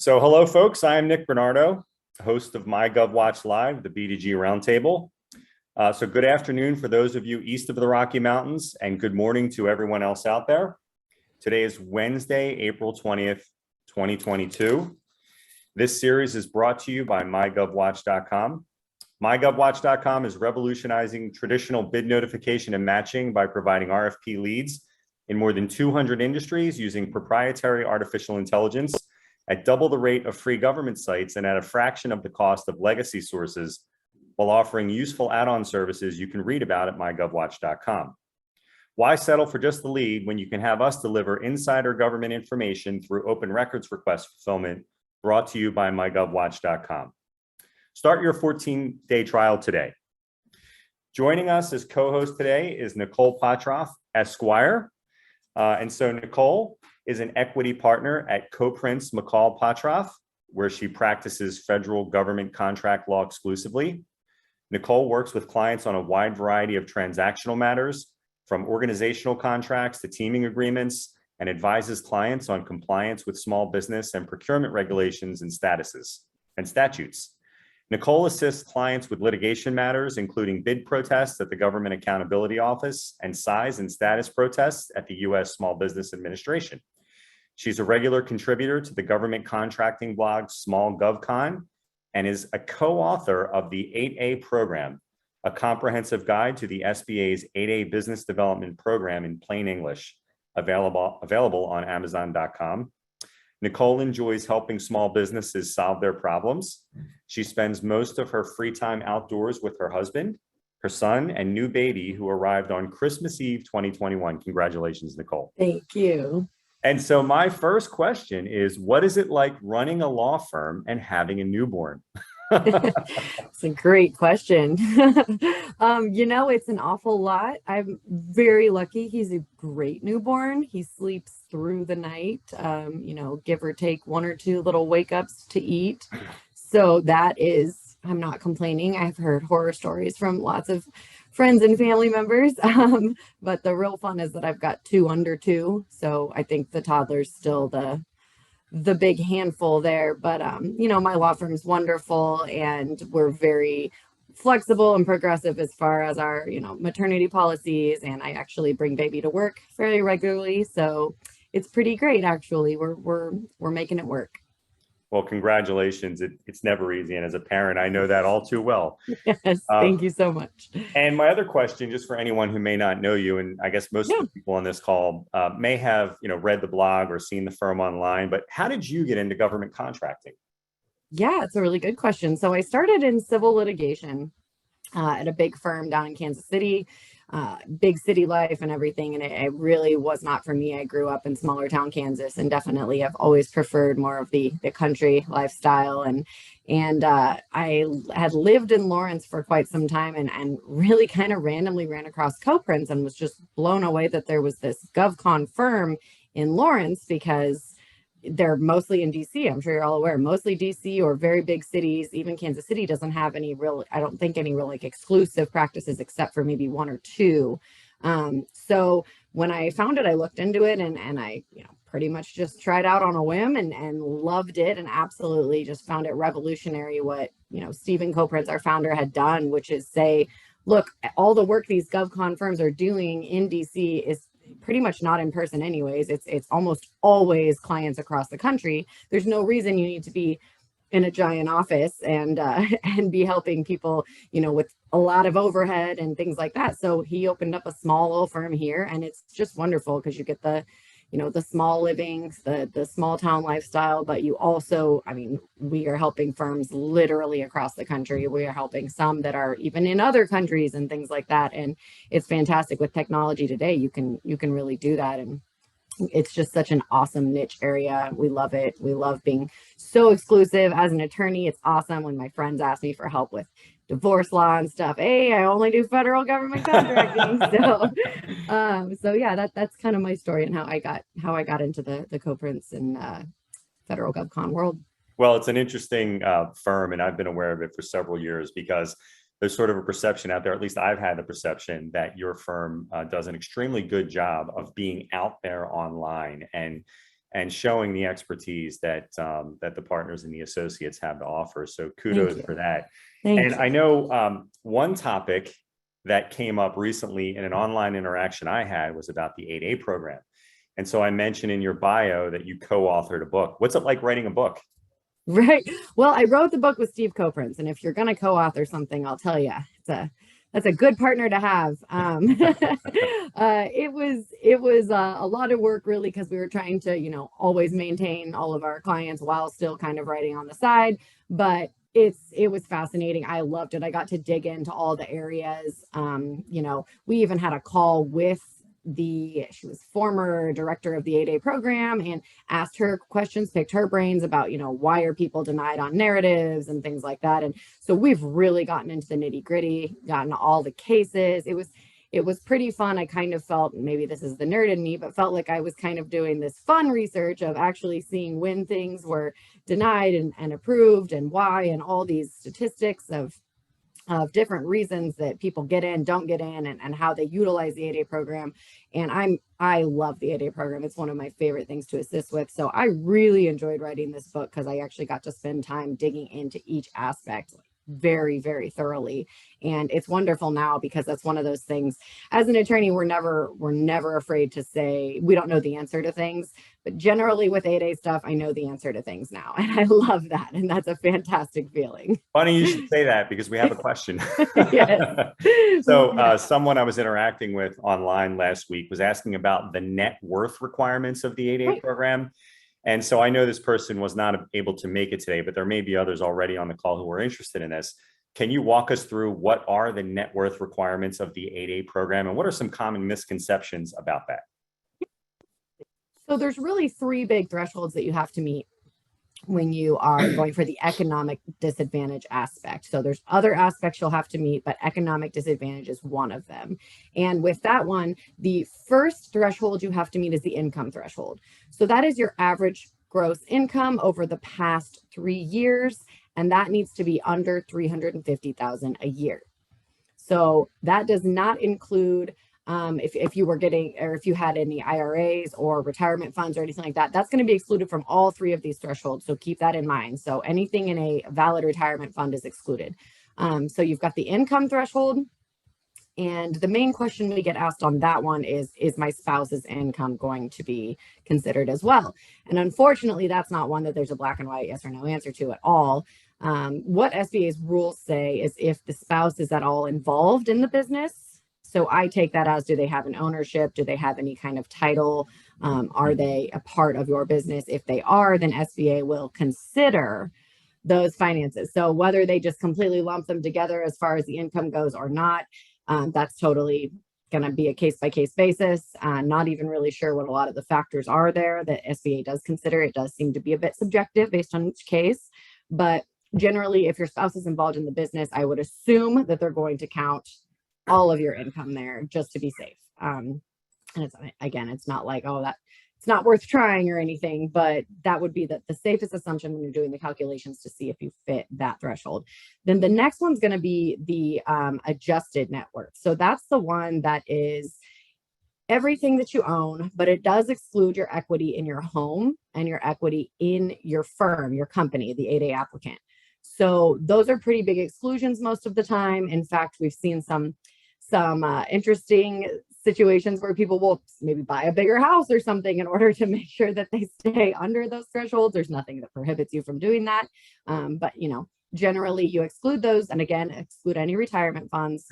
So hello, folks. I am Nick Bernardo, host of MyGovWatch Live, the B2G Roundtable. So good afternoon for those of you east of the Rocky Mountains, and good morning to everyone else out there. Today is Wednesday, April 20th, 2022. This series is brought to you by MyGovWatch.com. MyGovWatch.com is revolutionizing traditional bid notification and matching by providing RFP leads in more than 200 industries using proprietary artificial intelligence at double the rate of free government sites and at a fraction of the cost of legacy sources, while offering useful add-on services you can read about at MyGovWatch.com. Why settle for just the lead when you can have us deliver insider government information through open records request fulfillment, brought to you by MyGovWatch.com. Start your 14-day trial today. Joining us as co-host today is Nicole Potroff, Esquire. And so Nicole is an equity partner at Co-Prince McCall Potroff, where she practices federal government contract law exclusively. Nicole works with clients on a wide variety of transactional matters, from organizational contracts to teaming agreements, and advises clients on compliance with small business and procurement regulations and statutes. Nicole assists clients with litigation matters, including bid protests at the Government Accountability Office and size and status protests at the U.S. Small Business Administration. She's a regular contributor to the government contracting blog Small GovCon and is a co-author of the 8A program, a comprehensive guide to the SBA's 8A business development program in plain English, available on Amazon.com. Nicole enjoys helping small businesses solve their problems. She spends most of her free time outdoors with her husband, her son, and new baby, who arrived on Christmas Eve 2021. Congratulations, Nicole. Thank you. And so my first question is, what is it like running a law firm and having a newborn? It's a great question. It's an awful lot. I'm very lucky. He's a great newborn. He sleeps through the night, give or take one or two little wake ups to eat. So I'm not complaining. I've heard horror stories from lots of friends and family members. But the real fun is that I've got two under 2. So I think the toddler's still the big handful there, but my law firm is wonderful, and we're very flexible and progressive as far as our maternity policies, and I actually bring baby to work fairly regularly, so it's pretty great. Actually, we're making it work. Well, congratulations. It's never easy, and as a parent, I know that all too well. Yes, thank you so much. And my other question, just for anyone who may not know you, and I guess most of the people on this call may have read the blog or seen the firm online, but how did you get into government contracting? Yeah, it's a really good question. So I started in civil litigation at a big firm down in Kansas City. Big city life and everything, and it really was not for me. I grew up in smaller town Kansas, and definitely have always preferred more of the country lifestyle, and I had lived in Lawrence for quite some time, and really kind of randomly ran across Co-Prince and was just blown away that there was this GovCon firm in Lawrence, because they're mostly in DC. I'm sure you're all aware, mostly DC or very big cities. Even Kansas City doesn't have any real, I don't think any real exclusive practices, except for maybe 1 or 2. So when I found it, I looked into it, and I, pretty much just tried out on a whim and loved it, and absolutely just found it revolutionary what, Stephen Co-Prince, our founder, had done, which is say, look, all the work these GovCon firms are doing in DC is pretty much not in person anyways. It's almost always clients across the country. There's no reason you need to be in a giant office and be helping people, with a lot of overhead and things like that. So he opened up a small little firm here, and it's just wonderful because you get the small livings, the small town lifestyle, but you also, we are helping firms literally across the country. We are helping some that are even in other countries and things like that. And it's fantastic with technology today. You can really do that. And it's just such an awesome niche area. We love it. We love being so exclusive. As an attorney, it's awesome when my friends ask me for help with divorce law and stuff. Hey, I only do federal government contracting. So yeah, that's kind of my story and how I got into the Co-Prince and federal GovCon world. Well, it's an interesting firm, and I've been aware of it for several years because there's sort of a perception out there, at least I've had the perception, that your firm does an extremely good job of being out there online. And and showing the expertise that that the partners and the associates have to offer. So kudos for that. Thank you. I know one topic that came up recently in an online interaction I had was about the 8A program. And so I mentioned in your bio that you co-authored a book. What's it like writing a book? Right. Well, I wrote the book with Steve Koprinz, and if you're going to co-author something, I'll tell you, that's a good partner to have. It was a lot of work, really, because we were trying to, always maintain all of our clients while still kind of writing on the side. But it was fascinating. I loved it. I got to dig into all the areas. We even had a call with she was former director of the 8A program, and asked her questions, picked her brains about, why are people denied on narratives and things like that. And so we've really gotten into the nitty gritty, gotten all the cases. It was pretty fun. I kind of felt, maybe this is the nerd in me, but felt like I was kind of doing this fun research of actually seeing when things were denied and approved and why, and all these statistics of different reasons that people get in, don't get in, and how they utilize the 8A program. And I love the 8A program. It's one of my favorite things to assist with. So I really enjoyed writing this book because I actually got to spend time digging into each aspect very, very thoroughly. And it's wonderful now because that's one of those things. As an attorney, we're never afraid to say we don't know the answer to things. But generally with 8A stuff, I know the answer to things now. And I love that. And that's a fantastic feeling. Funny you should say that, because we have a question. Yes. So someone I was interacting with online last week was asking about the net worth requirements of the 8A program. And so I know this person was not able to make it today, but there may be others already on the call who are interested in this. Can you walk us through what are the net worth requirements of the 8A program, and what are some common misconceptions about that? So there's really three big thresholds that you have to meet when you are going for the economic disadvantage aspect. So there's other aspects you'll have to meet, but economic disadvantage is one of them. And with that one, the first threshold you have to meet is the income threshold. So that is your average gross income over the past 3 years, and that needs to be under $350,000 a year. So that does not include if you were getting, or if you had any IRAs or retirement funds or anything like that, that's going to be excluded from all three of these thresholds. So keep that in mind. So anything in a valid retirement fund is excluded. So you've got the income threshold. And the main question we get asked on that one is my spouse's income going to be considered as well? And unfortunately, that's not one that there's a black and white yes or no answer to at all. What SBA's rules say is if the spouse is at all involved in the business. So I take that as, do they have an ownership? Do they have any kind of title? Are they a part of your business? If they are, then SBA will consider those finances. So whether they just completely lump them together as far as the income goes or not, that's totally going to be a case-by-case basis. Not even really sure what a lot of the factors are there that SBA does consider. It does seem to be a bit subjective based on each case. But generally, if your spouse is involved in the business, I would assume that they're going to count all of your income there just to be safe. And it's not like, it's not worth trying or anything, but that would be the safest assumption when you're doing the calculations to see if you fit that threshold. Then the next one's going to be the adjusted net worth. So that's the one that is everything that you own, but it does exclude your equity in your home and your equity in your firm, your company, the 8A applicant. So those are pretty big exclusions most of the time. In fact, we've seen some interesting situations where people will maybe buy a bigger house or something in order to make sure that they stay under those thresholds. There's nothing that prohibits you from doing that. But generally you exclude those, and again, exclude any retirement funds,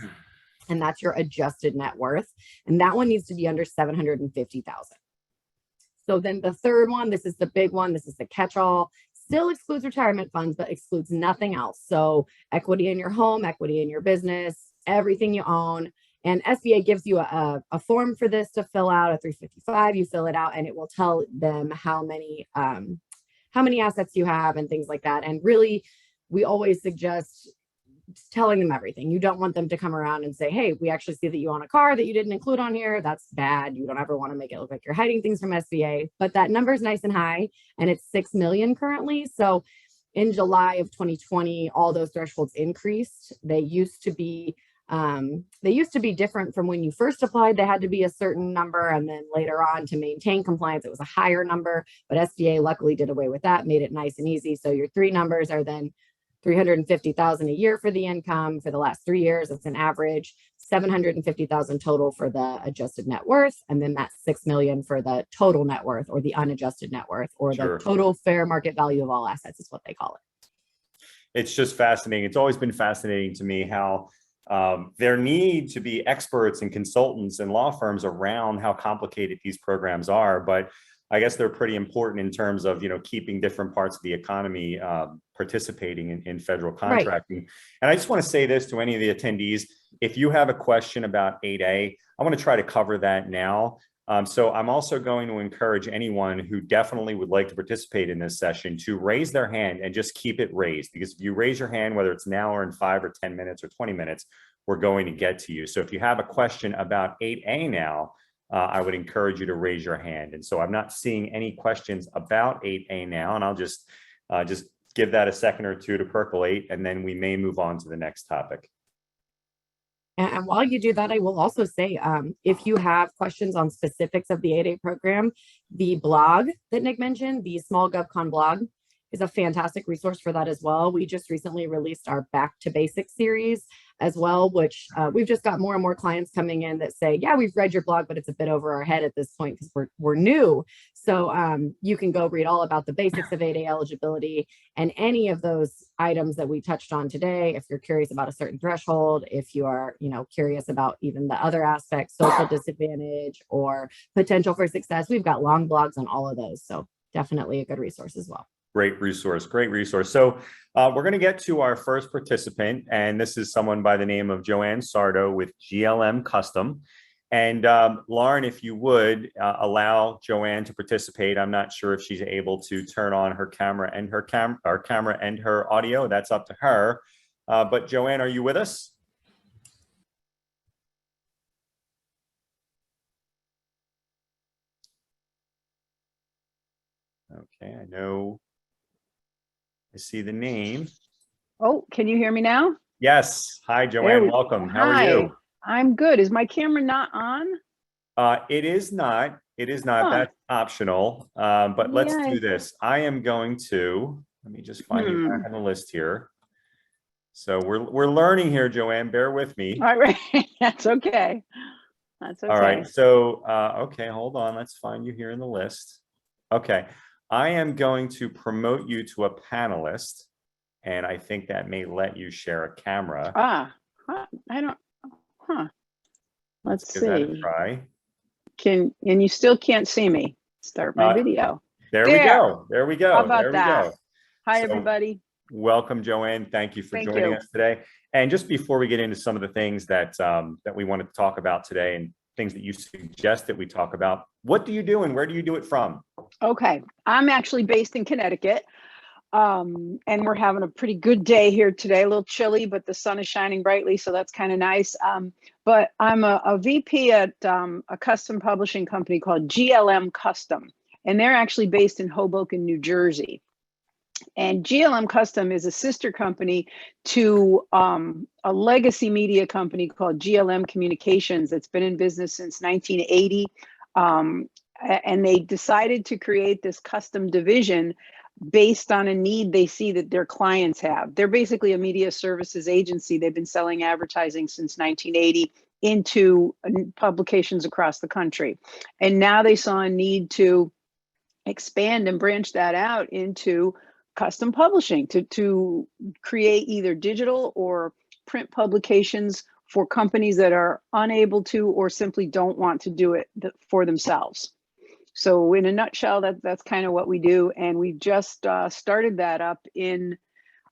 and that's your adjusted net worth. And that one needs to be under $750,000. So then the third one, this is the big one, this is the catch-all, still excludes retirement funds, but excludes nothing else. So equity in your home, equity in your business, everything you own. And SBA gives you a form for this to fill out, a 355. You fill it out, and it will tell them how many assets you have and things like that. And really, we always suggest telling them everything. You don't want them to come around and say, hey, we actually see that you own a car that you didn't include on here. That's bad. You don't ever want to make it look like you're hiding things from SBA. But that number is nice and high, and it's 6 million currently. So in July of 2020, all those thresholds increased. They used to be They used to be different from when you first applied. They had to be a certain number, and then later on, to maintain compliance, it was a higher number. But SBA luckily did away with that, made it nice and easy. So your three numbers are then 350,000 a year for the income for the last 3 years. It's an average 750,000 total for the adjusted net worth, and then that's 6 million for the total net worth, or the unadjusted net worth, or the total fair market value of all assets is what they call it. It's just fascinating. It's always been fascinating to me how there need to be experts and consultants and law firms around how complicated these programs are, but I guess they're pretty important in terms of, keeping different parts of the economy participating in federal contracting. Right. And I just want to say this to any of the attendees: if you have a question about 8A, I want to try to cover that now. So I'm also going to encourage anyone who definitely would like to participate in this session to raise their hand and just keep it raised, because if you raise your hand, whether it's now or in 5 or 10 minutes or 20 minutes, we're going to get to you. So if you have a question about 8A now, I would encourage you to raise your hand. And so I'm not seeing any questions about 8A now, and I'll just give that a second or two to percolate, and then we may move on to the next topic. And while you do that, I will also say, if you have questions on specifics of the 8A program, the blog that Nick mentioned, the Small GovCon blog, is a fantastic resource for that as well. We just recently released our Back to Basics series as well, which we've just got more and more clients coming in that say, yeah, we've read your blog, but it's a bit over our head at this point because we're new. So you can go read all about the basics of 8A eligibility and any of those items that we touched on today. If you're curious about a certain threshold, if you are, curious about even the other aspects, social disadvantage or potential for success, we've got long blogs on all of those. So definitely a good resource as well. Great resource, great resource. So we're going to get to our first participant, and this is someone by the name of Joanne Sardo with GLM Custom. And Lauren, if you would allow Joanne to participate. I'm not sure if she's able to turn on her camera and her audio. That's up to her. But Joanne, are you with us? Okay, I know. I see the name. Oh, can you hear me now? Yes. Hi, Joanne. Welcome. How are you? I'm good. Is my camera not on? It is not. It is not. That's optional. But let's do this. I am going to, let me just find you back on the list here. So we're learning here, Joanne. Bear with me. All right. That's okay. That's okay. All right. So, okay, hold on. Let's find you here in the list. Okay. I am going to promote you to a panelist, and I think that may let you share a camera. I don't, Let's give see. That a try. And you still can't see me. Start my video. There we go. There we go. How about there we that? Go. Hi, everybody. Welcome, Joanne. Thank you for joining us today. And just before we get into some of the things that we wanted to talk about today and things that you suggest that we talk about, what do you do and where do you do it from? Okay, I'm actually based in Connecticut, and we're having a pretty good day here today. A little chilly, but the sun is shining brightly, so that's kind of nice. But I'm a VP at a custom publishing company called GLM Custom, and they're actually based in Hoboken, New Jersey. And GLM Custom is a sister company to a legacy media company called GLM Communications that's been in business since 1980. And they decided to create this custom division based on a need they see that their clients have. They're basically a media services agency. They've been selling advertising since 1980 into publications across the country. And now they saw a need to expand and branch that out into custom publishing to create either digital or print publications for companies that are unable to or simply don't want to do it for themselves. So in a nutshell, that's kind of what we do. And we just started that up in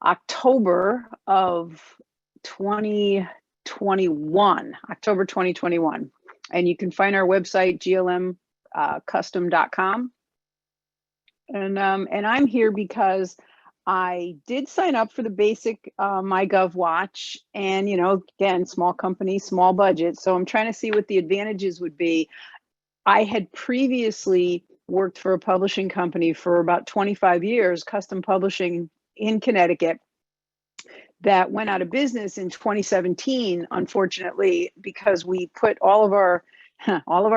October of 2021, October 2021. And you can find our website, glmcustom.com. And I'm here because I did sign up for the basic MyGovWatch, and again, small company, small budget. So I'm trying to see what the advantages would be. I had previously worked for a publishing company for about 25 years, custom publishing in Connecticut. that went out of business in 2017, unfortunately, because we put all of our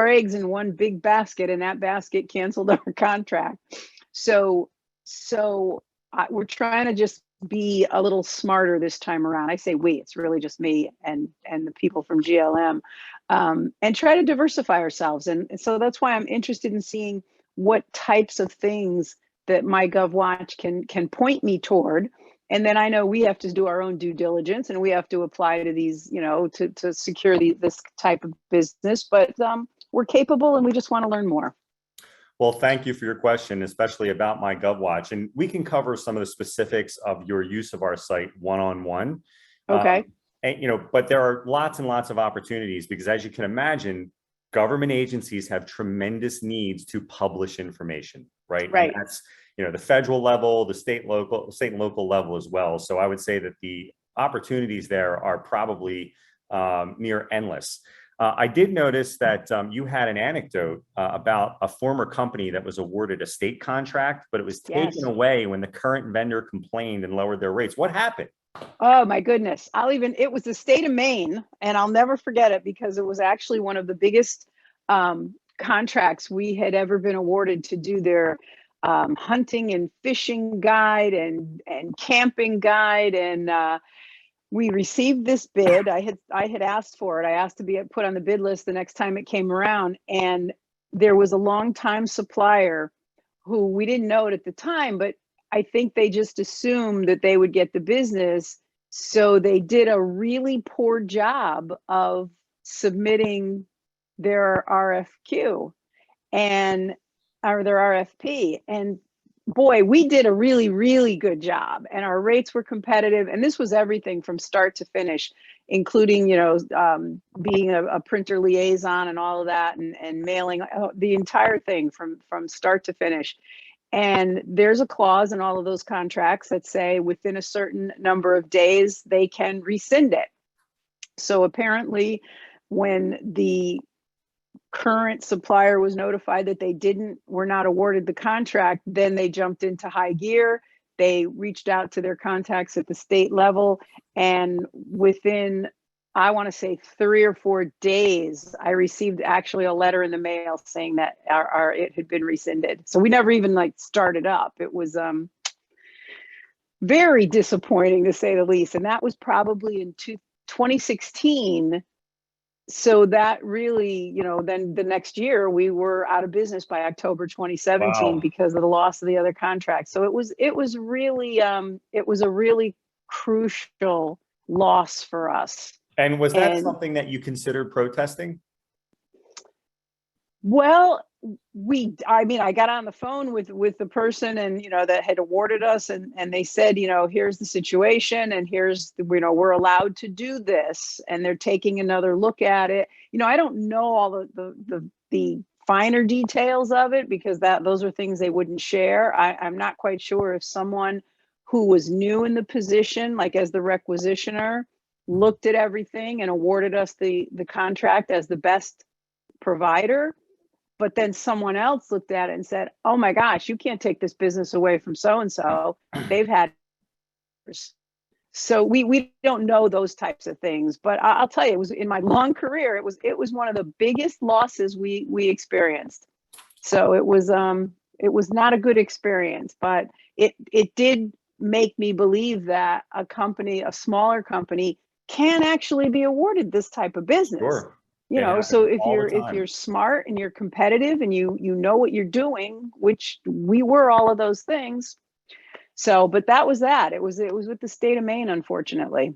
eggs in one big basket, and that basket canceled our contract. So we're trying to just be a little smarter this time around. I say we, it's really just me and the people from GLM, and try to diversify ourselves. And so that's why I'm interested in seeing what types of things that MyGovWatch can point me toward. And then I know we have to do our own due diligence, and we have to apply to these, to secure this type of business. But we're capable, and we just want to learn more. Well, thank you for your question, especially about MyGovWatch. And we can cover some of the specifics of your use of our site one-on-one. Okay. But there are lots and lots of opportunities because, as you can imagine, government agencies have tremendous needs to publish information, right? Right. And that's, the federal level, the state and local level as well. So I would say that the opportunities there are probably near endless. I did notice that you had an anecdote about a former company that was awarded a state contract, but it was taken away when the current vendor complained and lowered their rates. What happened? Oh my goodness. It was the state of Maine, and I'll never forget it because it was actually one of the biggest contracts we had ever been awarded to do their hunting and fishing guide and camping guide. And we received this bid. I had asked for it. I asked to be put on the bid list the next time it came around. And there was a longtime supplier who we didn't know it at the time, but I think they just assumed that they would get the business. So they did a really poor job of submitting their RFQ or their RFP. And boy, we did a really, really good job, and our rates were competitive. And this was everything from start to finish, including, being a printer liaison and all of that, and mailing the entire thing from start to finish. And there's a clause in all of those contracts that say within a certain number of days, they can rescind it. So apparently when the current supplier was notified that they were not awarded the contract, then they jumped into high gear. They reached out to their contacts at the state level, and within, I want to say 3 or 4 days, I received actually a letter in the mail saying that it had been rescinded. So we never even started up. It was very disappointing, to say the least. And that was probably in 2016. So that really, then the next year we were out of business by October 2017. Wow. Because of the loss of the other contract. So it was really it was a really crucial loss for us. And was that something that you considered protesting? Well, I got on the phone with the person, and, that had awarded us, and they said, here's the situation, and here's, we're allowed to do this, and they're taking another look at it. I don't know all the finer details of it, because those are things they wouldn't share. I'm not quite sure if someone who was new in the position, like as the requisitioner, looked at everything and awarded us the contract as the best provider. But then someone else looked at it and said, oh my gosh, you can't take this business away from so-and-so. They've had. So we don't know those types of things. But I'll tell you, it was in my long career, it was one of the biggest losses we experienced. So it was not a good experience, but it did make me believe that a smaller company can actually be awarded this type of business. Sure. So if you're smart and you're competitive and you know what you're doing, which we were all of those things. So, but that was that. It was with the state of Maine, unfortunately.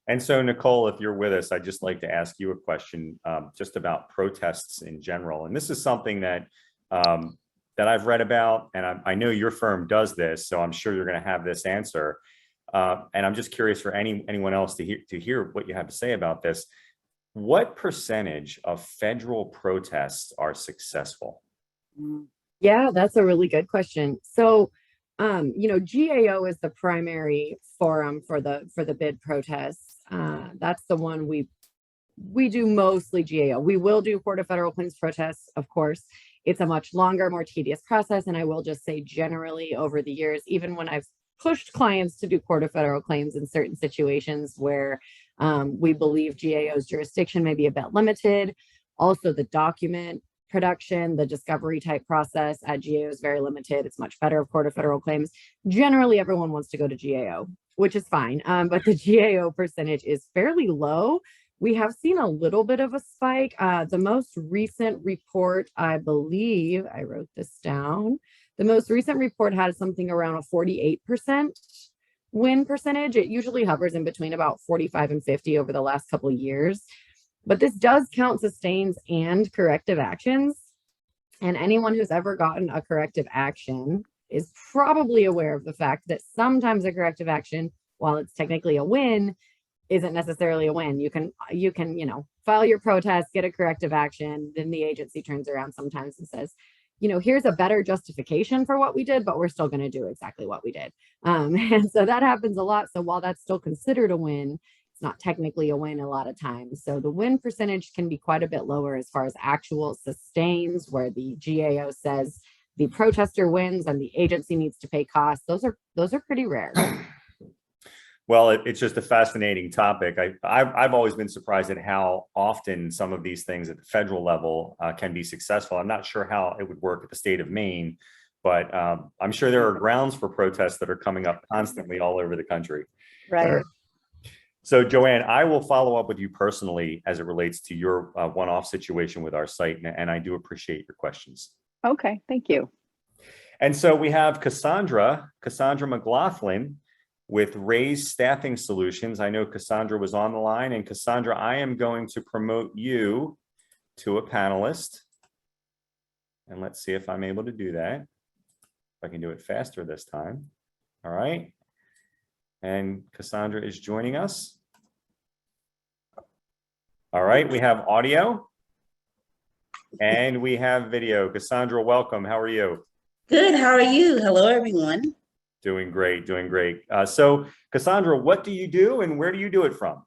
And so, Nicole, if you're with us, I'd just like to ask you a question just about protests in general. And this is something that I've read about, and I know your firm does this, so I'm sure you're going to have this answer. And I'm just curious for anyone else to hear what you have to say about this. What percentage of federal protests are successful? Yeah, that's a really good question. So, GAO is the primary forum for the bid protests. That's the one we do mostly GAO. We will do Court of Federal Claims protests, of course. It's a much longer, more tedious process. And I will just say generally over the years, even when I've pushed clients to do court of federal claims in certain situations where we believe GAO's jurisdiction may be a bit limited. Also, the document production, the discovery type process at GAO is very limited. It's much better of court of federal claims. Generally, everyone wants to go to GAO, which is fine, but the GAO percentage is fairly low. We have seen a little bit of a spike. The most recent report, I believe, I wrote this down. The most recent report had something around a 48% win percentage. It usually hovers in between about 45 and 50 over the last couple of years. But this does count sustains and corrective actions. And anyone who's ever gotten a corrective action is probably aware of the fact that sometimes a corrective action, while it's technically a win, isn't necessarily a win. You can, file your protest, get a corrective action, then the agency turns around sometimes and says, here's a better justification for what we did, but we're still going to do exactly what we did. And so that happens a lot. So while that's still considered a win, it's not technically a win a lot of times. So the win percentage can be quite a bit lower as far as actual sustains, where the GAO says the protester wins and the agency needs to pay costs. Those are pretty rare. Well, it's just a fascinating topic. I've always been surprised at how often some of these things at the federal level can be successful. I'm not sure how it would work at the state of Maine, but I'm sure there are grounds for protests that are coming up constantly all over the country. Right. So Joanne, I will follow up with you personally as it relates to your one-off situation with our site, and I do appreciate your questions. Okay, thank you. And so we have Cassandra McLaughlin with Raise Staffing Solutions. I know Cassandra was on the line, and Cassandra, I am going to promote you to a panelist. And let's see if I'm able to do that. If I can do it faster this time. All right. And Cassandra is joining us. All right, we have audio and we have video. Cassandra, welcome. How are you? Good. How are you? Hello, everyone. Doing great, doing great. So Cassandra, what do you do and where do you do it from?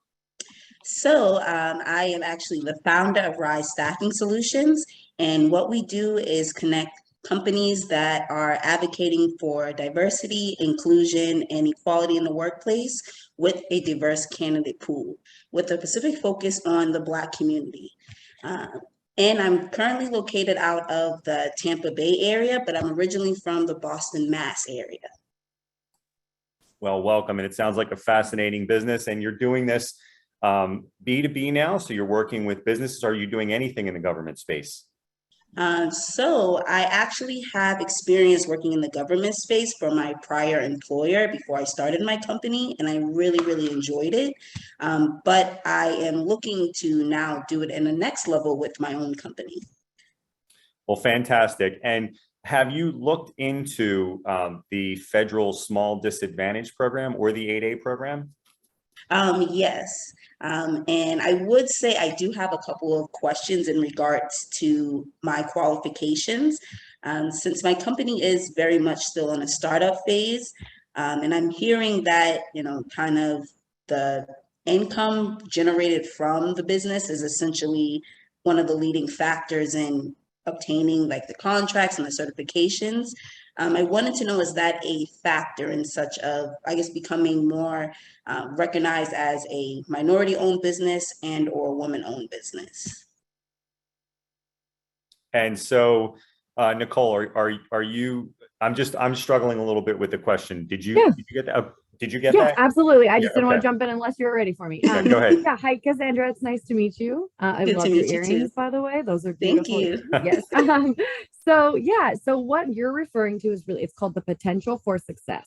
So I am actually the founder of Rise Staffing Solutions, and what we do is connect companies that are advocating for diversity, inclusion, and equality in the workplace with a diverse candidate pool, with a specific focus on the Black community. And I'm currently located out of the Tampa Bay area, but I'm originally from the Boston, Mass area. Well, welcome. And it sounds like a fascinating business, and you're doing this B2B now. So you're working with businesses. Are you doing anything in the government space? So I actually have experience working in the government space for my prior employer before I started my company, and I really, really enjoyed it. But I am looking to now do it in the next level with my own company. Well, fantastic. And have you looked into the federal small disadvantage program or the 8A program? Yes. And I would say I do have a couple of questions in regards to my qualifications, since my company is very much still in a startup phase. And I'm hearing that, kind of the income generated from the business is essentially one of the leading factors in obtaining like the contracts and the certifications. I wanted to know, is that a factor in such of, I guess, becoming more recognized as a minority-owned business and or woman-owned business? And so, Nicole, are you? I'm struggling a little bit with the question. Did you get that? Did you get that? Yeah, absolutely. I just didn't want okay. to jump in unless you're ready for me. Go ahead. Yeah, hi, Cassandra. It's nice to meet you. I Good love to your meet you earrings, too. by the way. Those are beautiful. Thank you. Yes. So what you're referring to is really, it's called the potential for success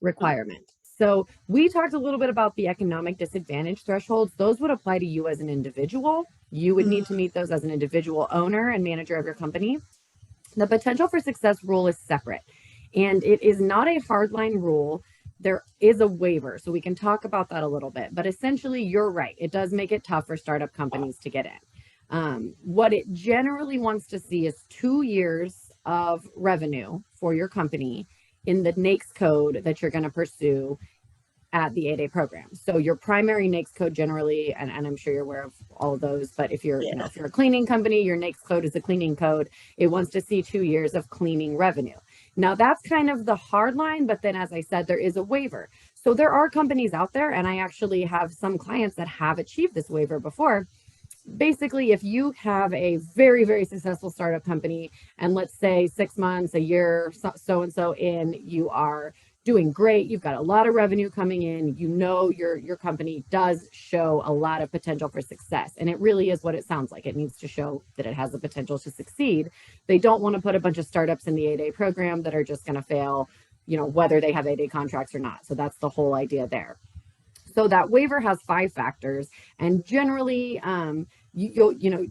requirement. So we talked a little bit about the economic disadvantage thresholds. Those would apply to you as an individual. You would need to meet those as an individual owner and manager of your company. The potential for success rule is separate, and it is not a hardline rule. There is a waiver, so we can talk about that a little bit, but essentially you're right. It does make it tough for startup companies to get in. What it generally wants to see is 2 years of revenue for your company in the NAICS code that you're going to pursue at the 8A program. So your primary NAICS code generally, and I'm sure you're aware of all of those, but if you're, if you're a cleaning company, your NAICS code is a cleaning code. It wants to see 2 years of cleaning revenue. Now that's kind of the hard line, but then as I said, there is a waiver. So there are companies out there, and I actually have some clients that have achieved this waiver before. Basically, if you have a very, very successful startup company, and let's say 6 months, a year, so and so in, you are doing great, you've got a lot of revenue coming in, you know your company does show a lot of potential for success, and it really is what it sounds like. It needs to show that it has the potential to succeed. They don't want to put a bunch of startups in the 8A program that are just going to fail, whether they have 8A contracts or not. So that's the whole idea there. So that waiver has 5 factors, and generally,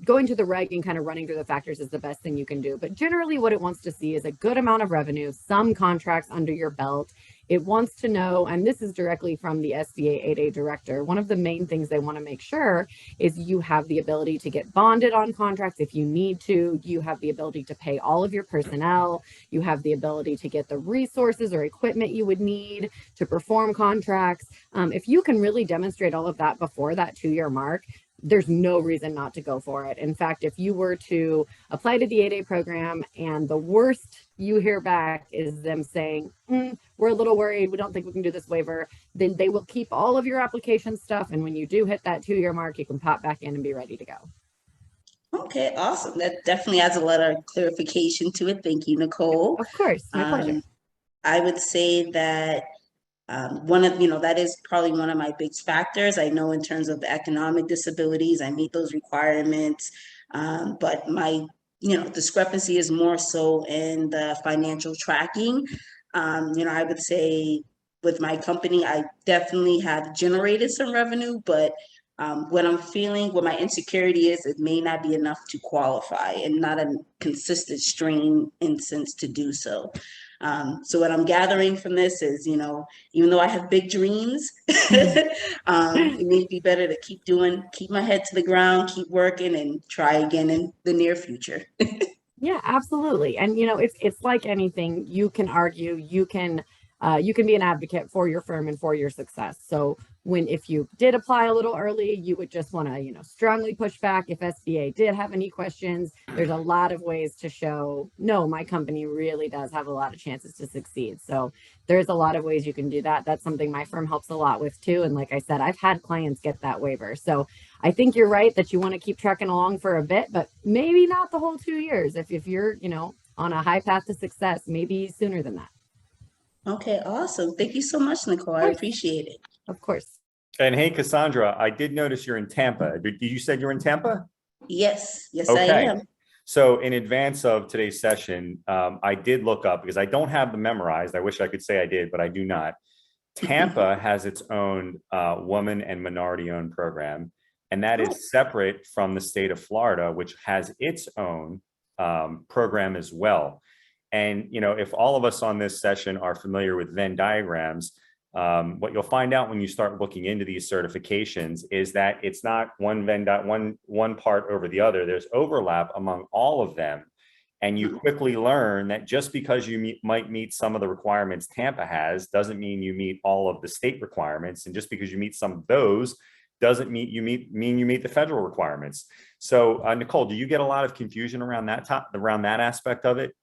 going to the reg and kind of running through the factors is the best thing you can do. But generally what it wants to see is a good amount of revenue, some contracts under your belt. It wants to know, and this is directly from the SBA 8A director, one of the main things they want to make sure is you have the ability to get bonded on contracts if you need to, you have the ability to pay all of your personnel, you have the ability to get the resources or equipment you would need to perform contracts. If you can really demonstrate all of that before that 2-year mark, there's no reason not to go for it. In fact, if you were to apply to the 8A program and the worst you hear back is them saying, we're a little worried, we don't think we can do this waiver, then they will keep all of your application stuff. And when you do hit that 2-year mark, you can pop back in and be ready to go. Okay, awesome. That definitely adds a lot of clarification to it. Thank you, Nicole. Of course, my pleasure. I would say that that is probably one of my big factors. I know in terms of the economic disabilities, I meet those requirements, but my discrepancy is more so in the financial tracking. I would say with my company, I definitely have generated some revenue, but what my insecurity is, it may not be enough to qualify and not a consistent stream instance to do so. So what I'm gathering from this is, even though I have big dreams, it may be better to keep my head to the ground, keep working, and try again in the near future. Yeah, absolutely. And it's like anything. You can argue, you can be an advocate for your firm and for your success. So if you did apply a little early, you would just want to, strongly push back. If SBA did have any questions, there's a lot of ways to show, no, my company really does have a lot of chances to succeed. So there's a lot of ways you can do that. That's something my firm helps a lot with too. And like I said, I've had clients get that waiver. So I think you're right that you want to keep trucking along for a bit, but maybe not the whole 2 years. If you're, on a high path to success, maybe sooner than that. Okay, awesome. Thank you so much, Nicole. I appreciate it. Of course. And hey, Cassandra, I did notice you're in Tampa. Did you said you're in Tampa? Yes, Okay. I am. So in advance of today's session, I did look up because I don't have them memorized. I wish I could say I did, but I do not. Tampa has its own woman and minority owned program, and that is separate from the state of Florida, which has its own program as well. And, if all of us on this session are familiar with Venn diagrams, what you'll find out when you start looking into these certifications is that it's not one part over the other. There's overlap among all of them. And you quickly learn that just because you might meet some of the requirements Tampa has doesn't mean you meet all of the state requirements. And just because you meet some of those doesn't mean you meet the federal requirements. So Nicole, do you get a lot of confusion around that aspect of it?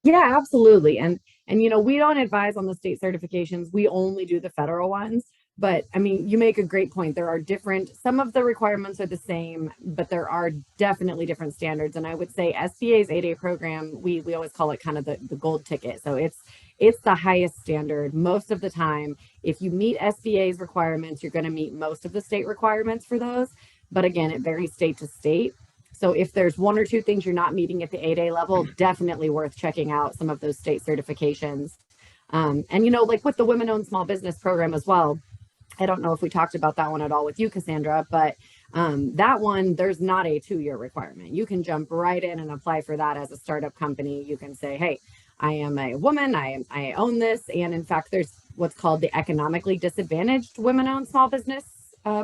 Yeah, absolutely. And we don't advise on the state certifications. We only do the federal ones. But I mean, you make a great point. There are some of the requirements are the same, but there are definitely different standards. And I would say SBA's 8A program, we always call it kind of the gold ticket. So it's the highest standard most of the time. If you meet SBA's requirements, you're going to meet most of the state requirements for those. But again, it varies state to state. So if there's 1 or 2 things you're not meeting at the 8A level, definitely worth checking out some of those state certifications. And like with the Women-Owned Small Business Program as well, I don't know if we talked about that one at all with you, Cassandra, but that one, there's not a 2-year requirement. You can jump right in and apply for that as a startup company. You can say, hey, I am a woman, I own this. And in fact, there's what's called the Economically Disadvantaged Women-Owned Small Business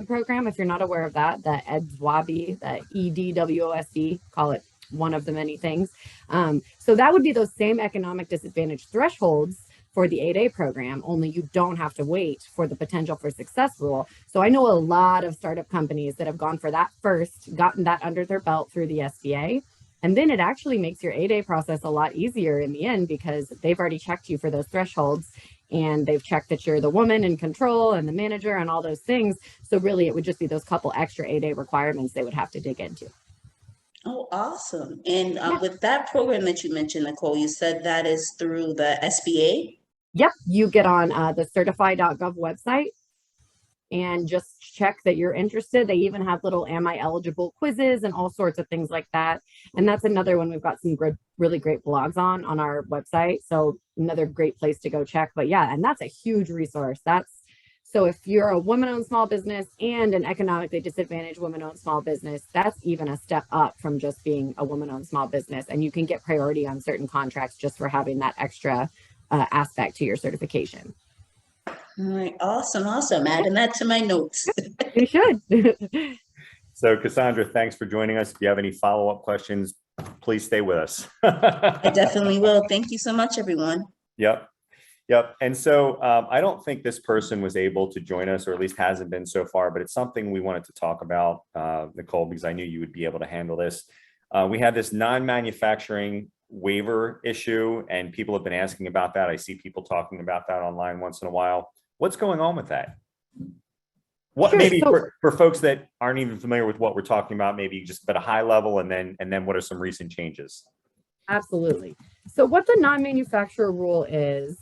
program. If you're not aware of that, the EDWOSB, the EDWOSB, call it one of the many things. So that would be those same economic disadvantage thresholds for the 8A program, only you don't have to wait for the potential for success rule. So I know a lot of startup companies that have gone for that first, gotten that under their belt through the SBA. And then it actually makes your 8A process a lot easier in the end, because they've already checked you for those thresholds, and they've checked that you're the woman in control and the manager and all those things. So really it would just be those couple extra 8A requirements they would have to dig into. Oh, awesome. And Yeah. with that program that you mentioned, Nicole, you said that is through the SBA? Yep, you get on the certify.gov website and just check that you're interested. They even have little am I eligible quizzes and all sorts of things like that. And that's another one we've got some really great blogs on our website. So another great place to go check. But yeah, and that's a huge resource. So if you're a woman-owned small business and an economically disadvantaged woman-owned small business, that's even a step up from just being a woman-owned small business. And you can get priority on certain contracts just for having that extra aspect to your certification. All right, awesome. Adding that to my notes. You should. So Cassandra, thanks for joining us. If you have any follow-up questions, please stay with us. I definitely will. Thank you so much, everyone. Yep. And so I don't think this person was able to join us, or at least hasn't been so far, but it's something we wanted to talk about, Nicole, because I knew you would be able to handle this. We had this non-manufacturing waiver issue, and people have been asking about that. I see people talking about that online once in a while. What's going on with that? What, sure, maybe for folks that aren't even familiar with what we're talking about, maybe just at a high level, and then what are some recent changes? Absolutely. So what the non-manufacturer rule is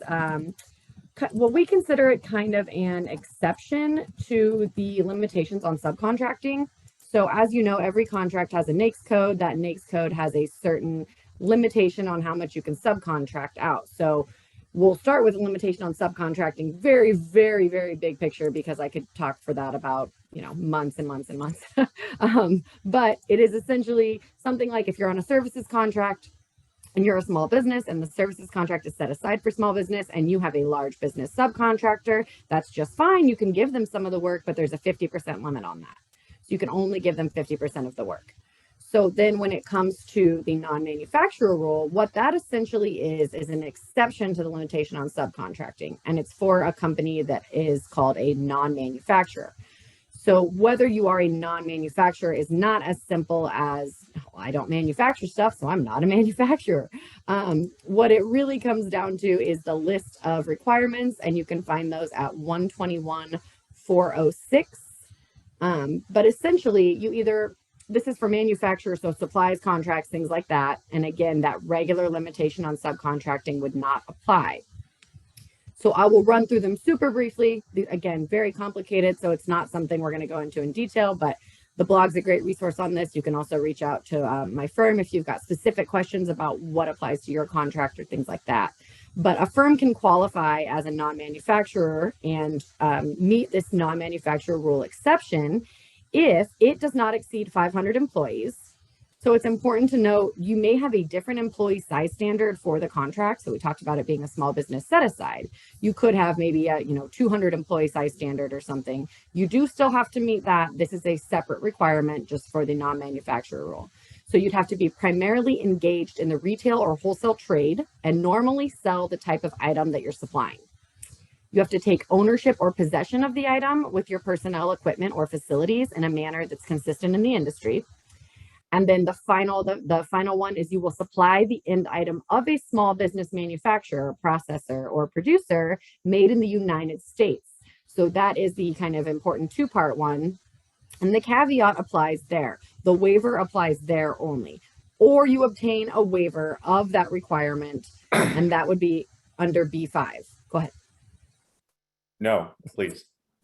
well, we consider it kind of an exception to the limitations on subcontracting. So as you know, every contract has a NAICS code. That NAICS code has a certain limitation on how much you can subcontract out. So we'll start with a limitation on subcontracting, very, very, very big picture, because I could talk for that about, months and months and months. But it is essentially something like if you're on a services contract and you're a small business and the services contract is set aside for small business and you have a large business subcontractor, that's just fine. You can give them some of the work, but there's a 50% limit on that. So you can only give them 50% of the work. So then when it comes to the non-manufacturer rule, what that essentially is an exception to the limitation on subcontracting. And it's for a company that is called a non-manufacturer. So whether you are a non-manufacturer is not as simple as, I don't manufacture stuff, so I'm not a manufacturer. What it really comes down to is the list of requirements, and you can find those at 121.406. But essentially, this is for manufacturers, so supplies, contracts, things like that. And again, that regular limitation on subcontracting would not apply. So I will run through them super briefly. Again, very complicated, so it's not something we're going to go into in detail, but the blog's a great resource on this. You can also reach out to my firm if you've got specific questions about what applies to your contract or things like that. But a firm can qualify as a non-manufacturer and meet this non-manufacturer rule exception if it does not exceed 500 employees. So it's important to note you may have a different employee size standard for the contract. So we talked about it being a small business set aside. You could have maybe a 200 employee size standard or something. You do still have to meet that. This is a separate requirement just for the non-manufacturer rule. So you'd have to be primarily engaged in the retail or wholesale trade and normally sell the type of item that you're supplying. You have to take ownership or possession of the item with your personnel, equipment, or facilities in a manner that's consistent in the industry. And then the final one is you will supply the end item of a small business manufacturer, processor, or producer made in the United States. So that is the kind of important two-part one. And the caveat applies there. The waiver applies there only. Or you obtain a waiver of that requirement, and that would be under B5. Go ahead. No, please.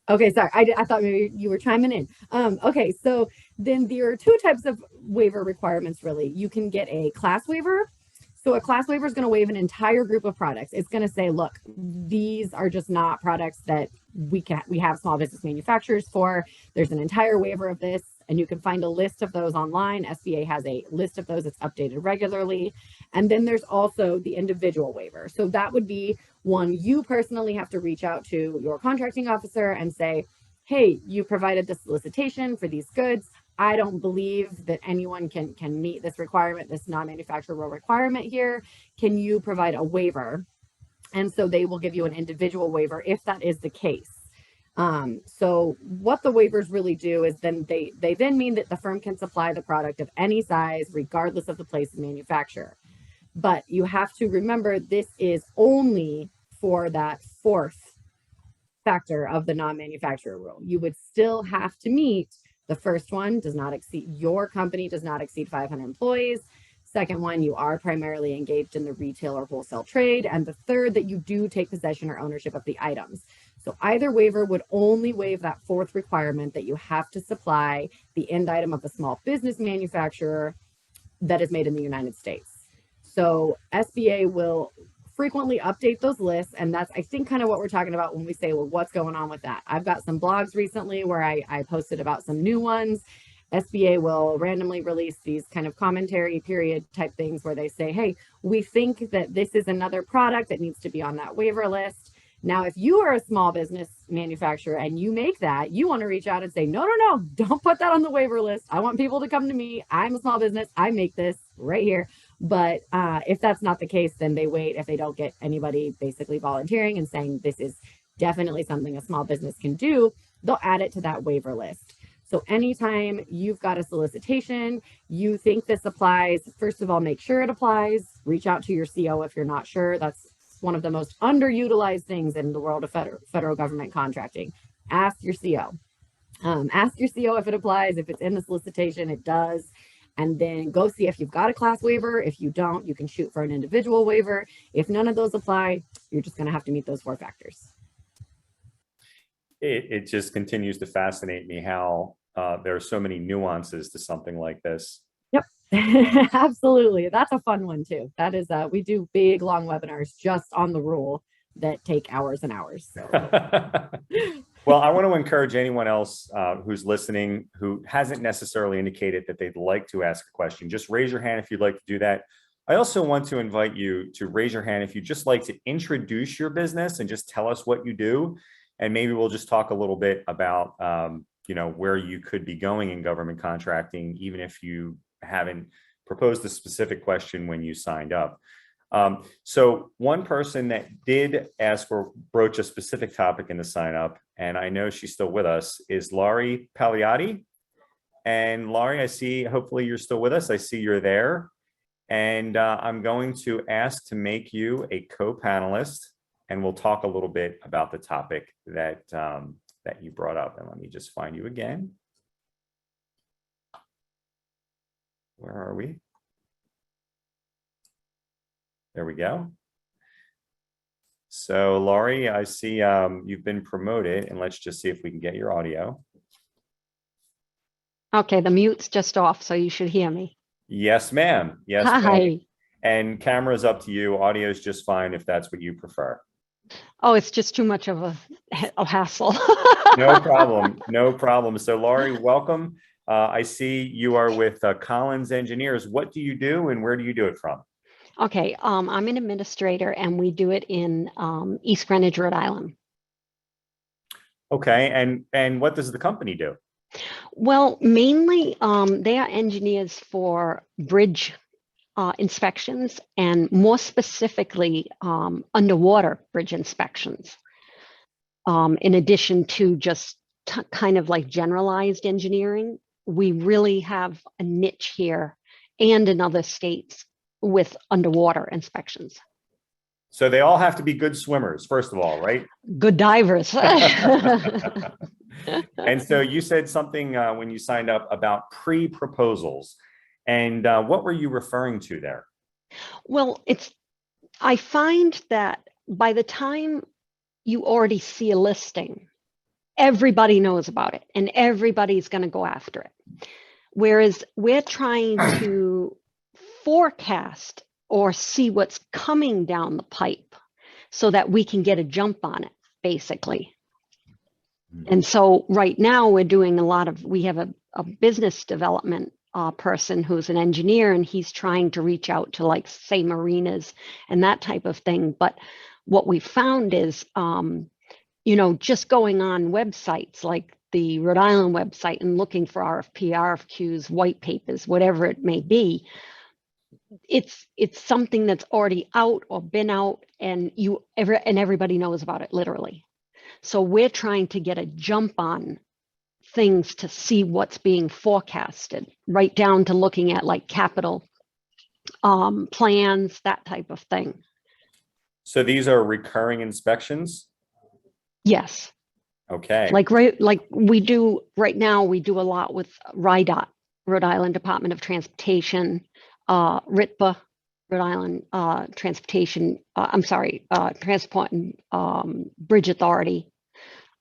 Okay, sorry. I thought maybe you were chiming in. Okay, so then there are two types of waiver requirements, really. You can get a class waiver. So a class waiver is going to waive an entire group of products. It's going to say, look, these are just not products that we have small business manufacturers for. There's an entire waiver of this, and you can find a list of those online. SBA has a list of those that's updated regularly. And then there's also the individual waiver. So that would be one you personally have to reach out to your contracting officer and say, hey, you provided the solicitation for these goods. I don't believe that anyone can meet this requirement, this non-manufacturer requirement here. Can you provide a waiver? And so they will give you an individual waiver if that is the case. So what the waivers really do is then they then mean that the firm can supply the product of any size, regardless of the place of manufacture. But you have to remember this is only for that fourth factor of the non-manufacturer rule. You would still have to meet the first one, your company does not exceed 500 employees. Second one, you are primarily engaged in the retail or wholesale trade. And the third, that you do take possession or ownership of the items. So either waiver would only waive that fourth requirement that you have to supply the end item of a small business manufacturer that is made in the United States. So SBA will frequently update those lists. And that's, I think, kind of what we're talking about when we say, well, what's going on with that? I've got some blogs recently where I posted about some new ones. SBA will randomly release these kind of commentary period type things where they say, hey, we think that this is another product that needs to be on that waiver list. Now, if you are a small business manufacturer and you make that, you want to reach out and say, no, don't put that on the waiver list. I want people to come to me. I'm a small business. I make this right here. But if that's not the case, then they wait. If they don't get anybody basically volunteering and saying this is definitely something a small business can do, they'll add it to that waiver list. So anytime you've got a solicitation, you think this applies, first of all, make sure it applies. Reach out to your CO if you're not sure. That's one of the most underutilized things in the world of federal government contracting. Ask your CO. Ask your CO if it applies. If it's in the solicitation, it does. And then go see if you've got a class waiver. If you don't, you can shoot for an individual waiver. If none of those apply, you're just going to have to meet those 4 factors. It just continues to fascinate me how there are so many nuances to something like this. Yep, absolutely. That's a fun one too. That is, we do big, long webinars just on the rule that take hours and hours. So. Well, I want to encourage anyone else who's listening who hasn't necessarily indicated that they'd like to ask a question. Just raise your hand if you'd like to do that. I also want to invite you to raise your hand if you'd just like to introduce your business and just tell us what you do. And maybe we'll just talk a little bit about, where you could be going in government contracting, even if you haven't proposed a specific question when you signed up. So one person that did ask or broach a specific topic in the sign up, and I know she's still with us, is Laurie Pagliatti. And Laurie, I see, hopefully you're still with us. I see you're there. And I'm going to ask to make you a co-panelist, and we'll talk a little bit about the topic that you brought up. And let me just find you again. Where are we? There we go. So Laurie, I see you've been promoted, and let's just see if we can get your audio. Okay, the mute's just off, so you should hear me. Yes, ma'am. Yes, Hi. ma'am. And camera's up to you. Audio is just fine if that's what you prefer. Oh, it's just too much of a hassle. No problem. No problem. So Laurie, welcome. I see you are with Collins Engineers. What do you do and where do you do it from? Okay, I'm an administrator and we do it in East Greenwich, Rhode Island. Okay, and what does the company do? Well, mainly they are engineers for bridge inspections, and more specifically underwater bridge inspections. In addition to just kind of like generalized engineering, we really have a niche here and in other states with underwater inspections. So they all have to be good swimmers, first of all, right? Good divers. And so you said something when you signed up about pre-proposals. And what were you referring to there? Well, I find that by the time you already see a listing, everybody knows about it and everybody's going to go after it. Whereas we're trying to forecast or see what's coming down the pipe so that we can get a jump on it, basically. And so right now we're doing we have a business development person who's an engineer, and he's trying to reach out to, like, say, marinas and that type of thing. But what we found is, just going on websites like the Rhode Island website and looking for RFP, RFQs, white papers, whatever it may be, it's something that's already out or been out, and everybody knows about it, literally. So we're trying to get a jump on things to see what's being forecasted, right down to looking at like capital plans, that type of thing. So these are recurring inspections? Yes. Okay. Like we do right now, we do a lot with RIDOT, Rhode Island Department of Transportation, RITBA, Rhode Island Transportation, Transport and Bridge Authority.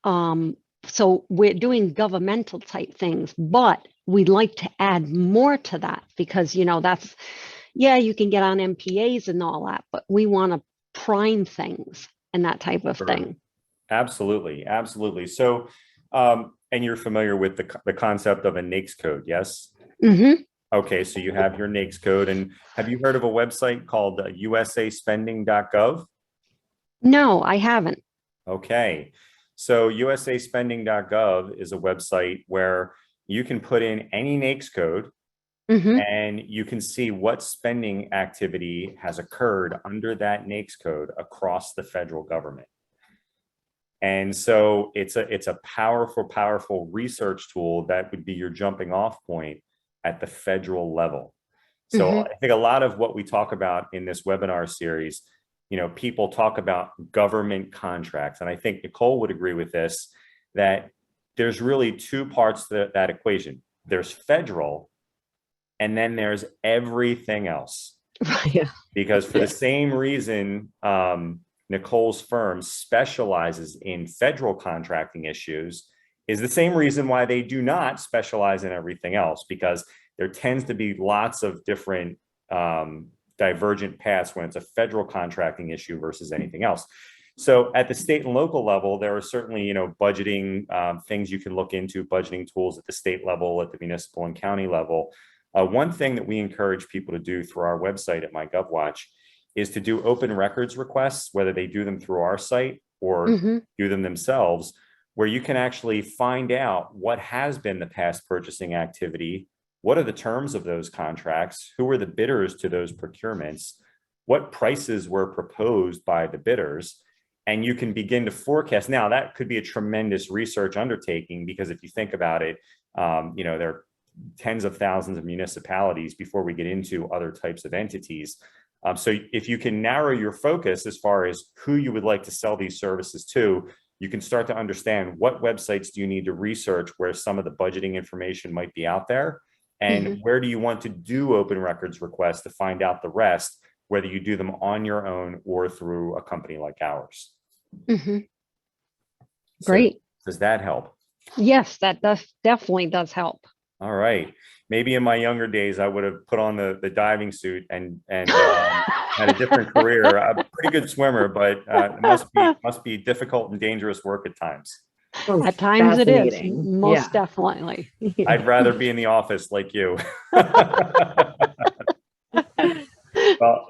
So we're doing governmental type things, but we'd like to add more to that because, you know, that's, yeah, you can get on MPAs and all that, but we want to prime things and that type of thing. Absolutely. Absolutely. So, and you're familiar with the concept of a NAICS code, yes? Mm-hmm. Okay, so you have your NAICS code, and have you heard of a website called usaspending.gov? No, I haven't. Okay, so usaspending.gov is a website where you can put in any NAICS code, Mm-hmm. and you can see what spending activity has occurred under that NAICS code across the federal government. And so it's a powerful research tool that would be your jumping off point at the federal level. So Mm-hmm. I think a lot of what we talk about in this webinar series, you know, people talk about government contracts. And I think Nicole would agree with this, that there's really two parts to that equation. There's federal, and then there's everything else. Yeah. Because for the same reason, Nicole's firm specializes in federal contracting issues is the same reason why they do not specialize in everything else, because there tends to be lots of different divergent paths when it's a federal contracting issue versus anything else. So at the state and local level, there are certainly, you know, budgeting things you can look into, budgeting tools at the state level, at the municipal and county level. One thing that we encourage people to do through our website at MyGovWatch is to do open records requests, whether they do them through our site or Mm-hmm. do them themselves, where you can actually find out what has been the past purchasing activity, what are the terms of those contracts, who are the bidders to those procurements, what prices were proposed by the bidders, and you can begin to forecast. Now, that could be a tremendous research undertaking, because if you think about it, you know, there are tens of thousands of municipalities before we get into other types of entities. So if you can narrow your focus as far as who you would like to sell these services to, you can start to understand what websites do you need to research where some of the budgeting information might be out there, and Mm-hmm. where do you want to do open records requests to find out the rest, whether you do them on your own or through a company like ours. Mm-hmm. So Great. does that help? Yes, that definitely does help. All right. Maybe in my younger days, I would have put on the diving suit and had a different career. I'm a pretty good swimmer, but it must be difficult and dangerous work at times. At times it is, Fascinating. most definitely. Yeah. I'd rather be in the office like you. Well,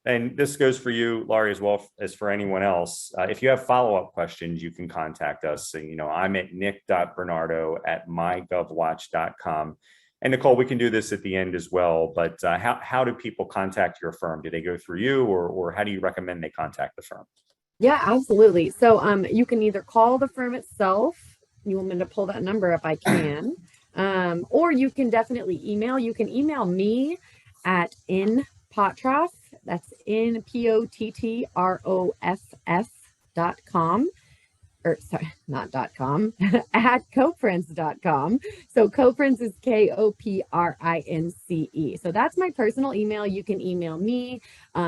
and this goes for you, Laurie, as well as for anyone else. If you have follow-up questions, you can contact us. So, you know, I'm at nick.bernardo@mygovwatch.com. And Nicole, we can do this at the end as well, but how do people contact your firm? Do they go through you, or how do you recommend they contact the firm? Yeah, absolutely. So you can either call the firm itself. You want me to pull that number up? I can. Or you can definitely email. You can email me at inpotroff. That's INPOTTROFF.com. Or sorry, not .com, at coprince.com. So Coprince is KOPRINCE. So that's my personal email. You can email me.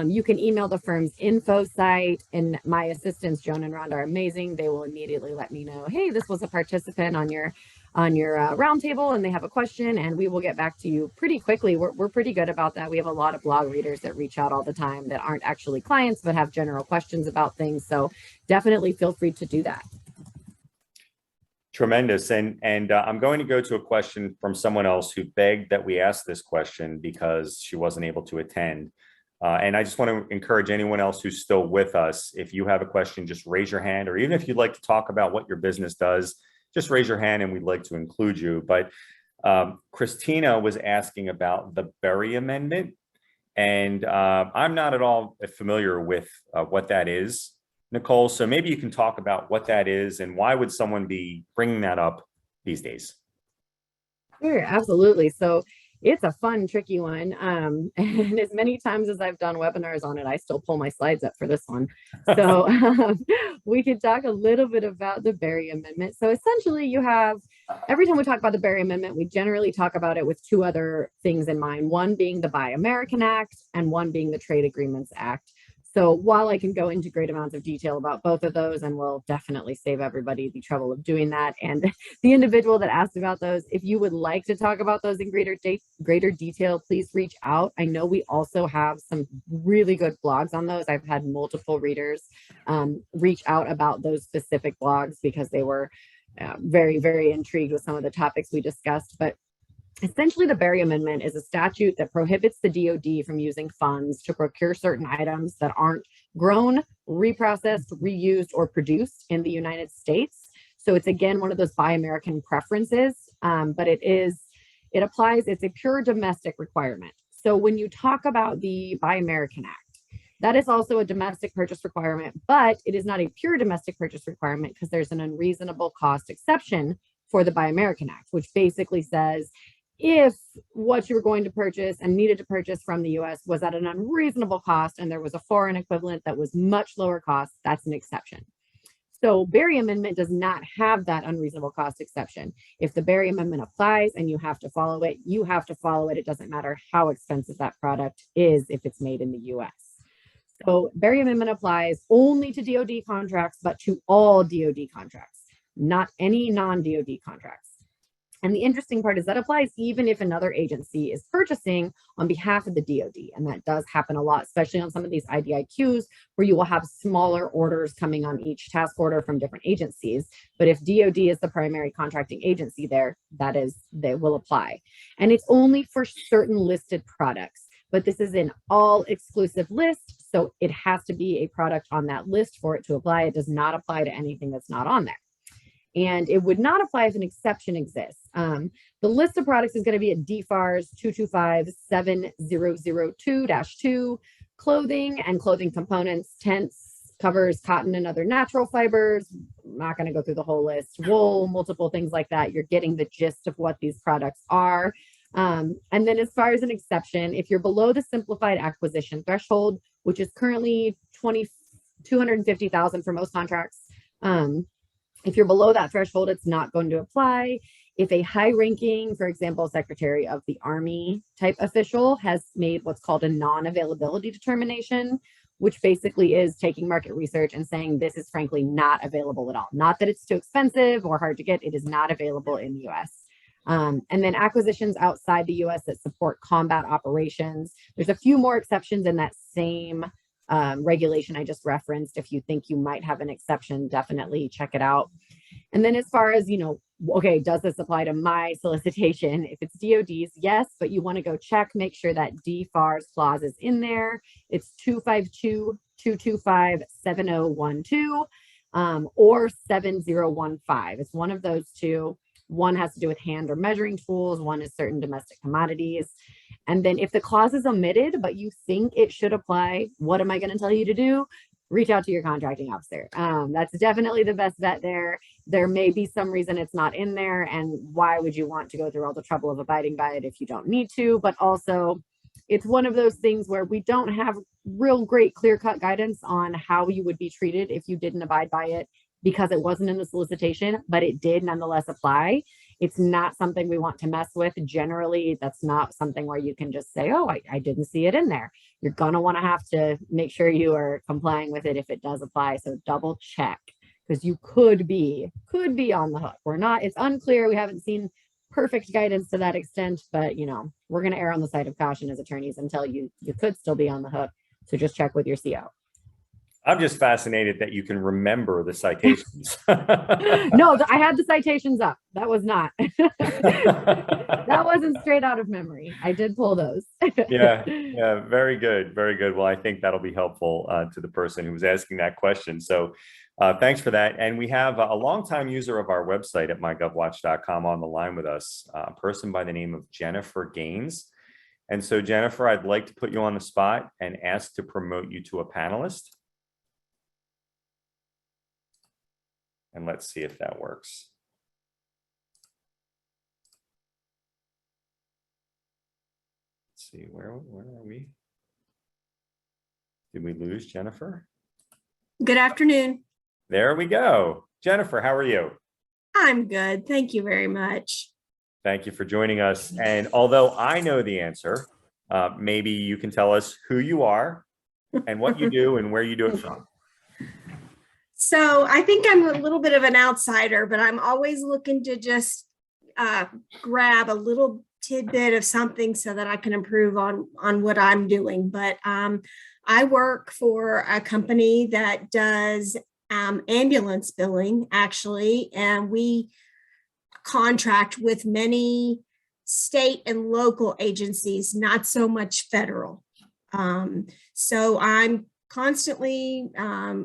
You can email the firm's info site, and my assistants, Joan and Rhonda, are amazing. They will immediately let me know, hey, this was a participant on your roundtable and they have a question, and we will get back to you pretty quickly. We're pretty good about that. We have a lot of blog readers that reach out all the time that aren't actually clients but have general questions about things. So definitely feel free to do that. Tremendous. And I'm going to go to a question from someone else who begged that we ask this question because she wasn't able to attend. And I just want to encourage anyone else who's still with us, if you have a question, just raise your hand, or even if you'd like to talk about what your business does, just raise your hand and we'd like to include you. But Christina was asking about the Berry Amendment, and I'm not at all familiar with what that is. Nicole, so maybe you can talk about what that is and why would someone be bringing that up these days? Sure, absolutely. So it's a fun, tricky one. And as many times as I've done webinars on it, I still pull my slides up for this one. So we could talk a little bit about the Berry Amendment. So essentially you have, every time we talk about the Berry Amendment, we generally talk about it with two other things in mind, one being the Buy American Act and one being the Trade Agreements Act. So while I can go into great amounts of detail about both of those, and we'll definitely save everybody the trouble of doing that, and the individual that asked about those, if you would like to talk about those in greater detail, please reach out. I know we also have some really good blogs on those. I've had multiple readers reach out about those specific blogs because they were very, very intrigued with some of the topics we discussed. But essentially, the Berry Amendment is a statute that prohibits the DoD from using funds to procure certain items that aren't grown, reprocessed, reused, or produced in the United States. So it's, again, one of those Buy American preferences, but it applies, it's a pure domestic requirement. So when you talk about the Buy American Act, that is also a domestic purchase requirement, but it is not a pure domestic purchase requirement because there's an unreasonable cost exception for the Buy American Act, which basically says, if what you're going to purchase and needed to purchase from the US was at an unreasonable cost and there was a foreign equivalent that was much lower cost, that's an exception. So Berry Amendment does not have that unreasonable cost exception. If the Berry Amendment applies and you have to follow it, you have to follow it. It doesn't matter how expensive that product is if it's made in the US. So Berry Amendment applies only to DoD contracts, but to all DoD contracts, not any non-DoD contracts. And the interesting part is that applies even if another agency is purchasing on behalf of the DoD. And that does happen a lot, especially on some of these IDIQs, where you will have smaller orders coming on each task order from different agencies. But if DoD is the primary contracting agency there, they will apply. And it's only for certain listed products. But this is an all exclusive list. So it has to be a product on that list for it to apply. It does not apply to anything that's not on there. And it would not apply if an exception exists. The list of products is going to be at DFARS 225-7002-2, clothing and clothing components, tents, covers, cotton and other natural fibers. I'm not going to go through the whole list. Wool, multiple things like that. You're getting the gist of what these products are. And then as far as an exception, if you're below the simplified acquisition threshold, which is currently $250,000 for most contracts, if you're below that threshold, it's not going to apply. If a high-ranking, for example, Secretary of the Army type official has made what's called a non-availability determination, which basically is taking market research and saying this is frankly not available at all. Not that it's too expensive or hard to get, it is not available in the US. And then acquisitions outside the US that support combat operations. There's a few more exceptions in that same regulation I just referenced. If you think you might have an exception, definitely check it out. And then as far as, okay, does this apply to my solicitation? If it's DoD's, yes, but you want to go check, make sure that DFARS clause is in there. It's 252-225-7012 or 7015. It's one of those two. One has to do with hand or measuring tools. One is certain domestic commodities. And then if the clause is omitted, but you think it should apply, what am I going to tell you to do? Reach out to your contracting officer. That's definitely the best bet there. There may be some reason it's not in there. And why would you want to go through all the trouble of abiding by it if you don't need to? But also, it's one of those things where we don't have real great clear-cut guidance on how you would be treated if you didn't abide by it, because it wasn't in the solicitation, but it did nonetheless apply. It's not something we want to mess with. Generally, that's not something where you can just say, oh, I didn't see it in there. You're going to want to have to make sure you are complying with it if it does apply. So double check, because you could be on the hook. We're not, it's unclear. We haven't seen perfect guidance to that extent, but we're going to err on the side of caution as attorneys and tell you could still be on the hook. So just check with your CO. I'm just fascinated that you can remember the citations. No, I had the citations up. That was not. That wasn't straight out of memory. I did pull those. Yeah, very good, very good. Well, I think that'll be helpful to the person who was asking that question. So thanks for that. And we have a longtime user of our website at MyGovWatch.com on the line with us, a person by the name of Jennifer Gaines. And so, Jennifer, I'd like to put you on the spot and ask to promote you to a panelist. and let's see if that works. Let's see, where are we? Did we lose Jennifer? Good afternoon. There we go. Jennifer, how are you? I'm good. Thank you very much. Thank you for joining us. And although I know the answer, maybe you can tell us who you are and what you do and where you do it from. So I think I'm a little bit of an outsider, but I'm always looking to just grab a little tidbit of something so that I can improve on what I'm doing. But I work for a company that does ambulance billing, actually, and we contract with many state and local agencies, not so much federal. So I'm constantly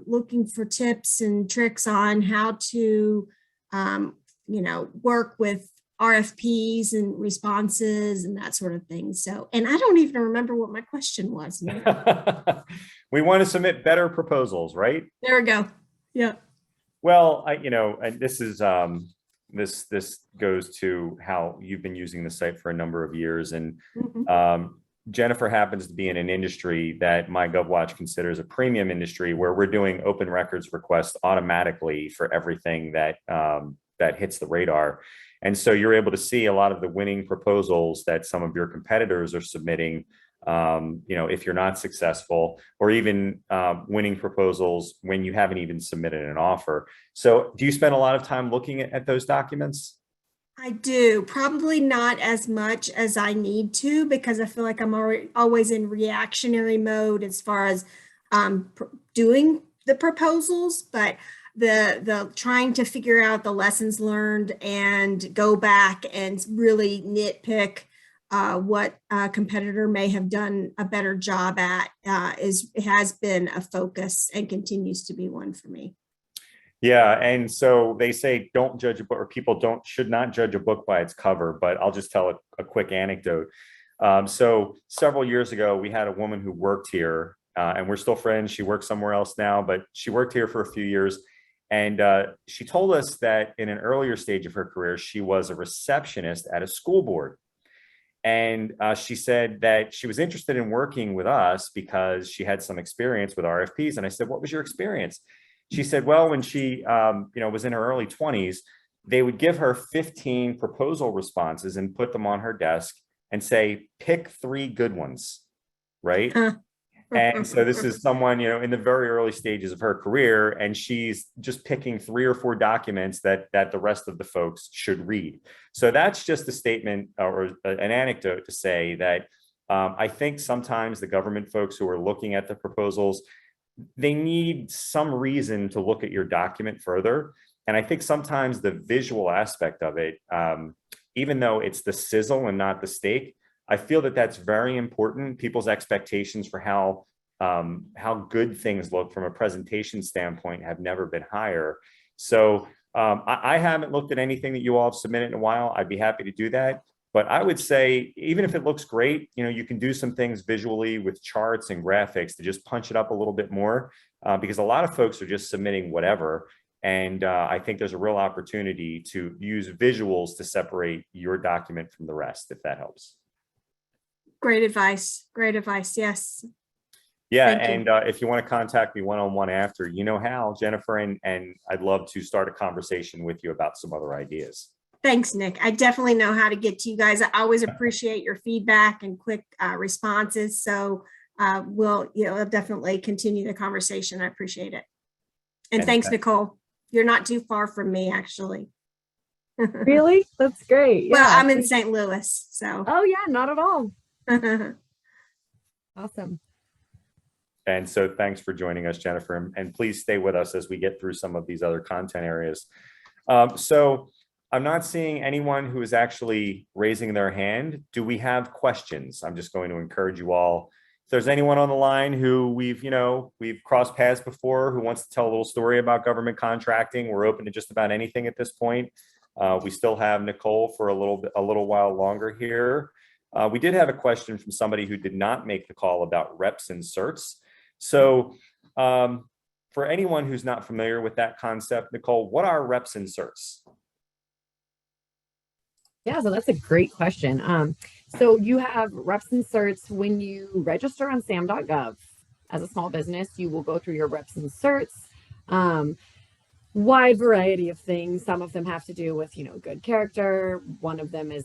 looking for tips and tricks on how to, work with RFPs and responses and that sort of thing. So, and I don't even remember what my question was. We want to submit better proposals, right? There we go. Yeah. Well, and this is this goes to how you've been using the site for a number of years, and Jennifer happens to be in an industry that MyGovWatch considers a premium industry, where we're doing open records requests automatically for everything that that hits the radar. And so you're able to see a lot of the winning proposals that some of your competitors are submitting, if you're not successful, or even winning proposals when you haven't even submitted an offer. So do you spend a lot of time looking at those documents? I do, probably not as much as I need to, because I feel like I'm always in reactionary mode as far as doing the proposals, but the trying to figure out the lessons learned and go back and really nitpick what a competitor may have done a better job at has been a focus and continues to be one for me. Yeah, and so they say don't judge a book, or people should not judge a book by its cover, but I'll just tell a quick anecdote. So several years ago, we had a woman who worked here, and we're still friends. She works somewhere else now, but she worked here for a few years. And she told us that in an earlier stage of her career, she was a receptionist at a school board. And she said that she was interested in working with us because she had some experience with RFPs. And I said, what was your experience? She said, well, when she was in her early 20s, they would give her 15 proposal responses and put them on her desk and say, pick 3 good ones, right? And so this is someone, in the very early stages of her career, and she's just picking 3 or 4 documents that the rest of the folks should read. So that's just a statement or an anecdote to say that I think sometimes the government folks who are looking at the proposals, they need some reason to look at your document further. And I think sometimes the visual aspect of it, even though it's the sizzle and not the steak, I feel that that's very important. People's expectations for how good things look from a presentation standpoint have never been higher. So I haven't looked at anything that you all have submitted in a while. I'd be happy to do that. But I would say, even if it looks great, you can do some things visually with charts and graphics to just punch it up a little bit more, because a lot of folks are just submitting whatever. And I think there's a real opportunity to use visuals to separate your document from the rest, if that helps. Great advice. Great advice. Yes. Yeah. Thank And if you want to contact me one-on-one after, you know how, Jennifer, and I'd love to start a conversation with you about some other ideas. Thanks, Nick. I definitely know how to get to you guys. I always appreciate your feedback and quick responses. So we'll definitely continue the conversation. I appreciate it. And thanks, Nicole. You're not too far from me, actually. Really? That's great. Yeah. Well, I'm in St. Louis, so. Oh yeah, not at all. Awesome. And so thanks for joining us, Jennifer, and please stay with us as we get through some of these other content areas. So I'm not seeing anyone who is actually raising their hand. Do we have questions? I'm just going to encourage you all. If there's anyone on the line who we've crossed paths before, who wants to tell a little story about government contracting, we're open to just about anything at this point. We still have Nicole for a little while longer here. We did have a question from somebody who did not make the call about reps and certs. So for anyone who's not familiar with that concept, Nicole, what are reps inserts? Yeah, so that's a great question. So you have reps inserts when you register on sam.gov as a small business. You will go through your reps inserts. Wide variety of things. Some of them have to do with, good character. One of them is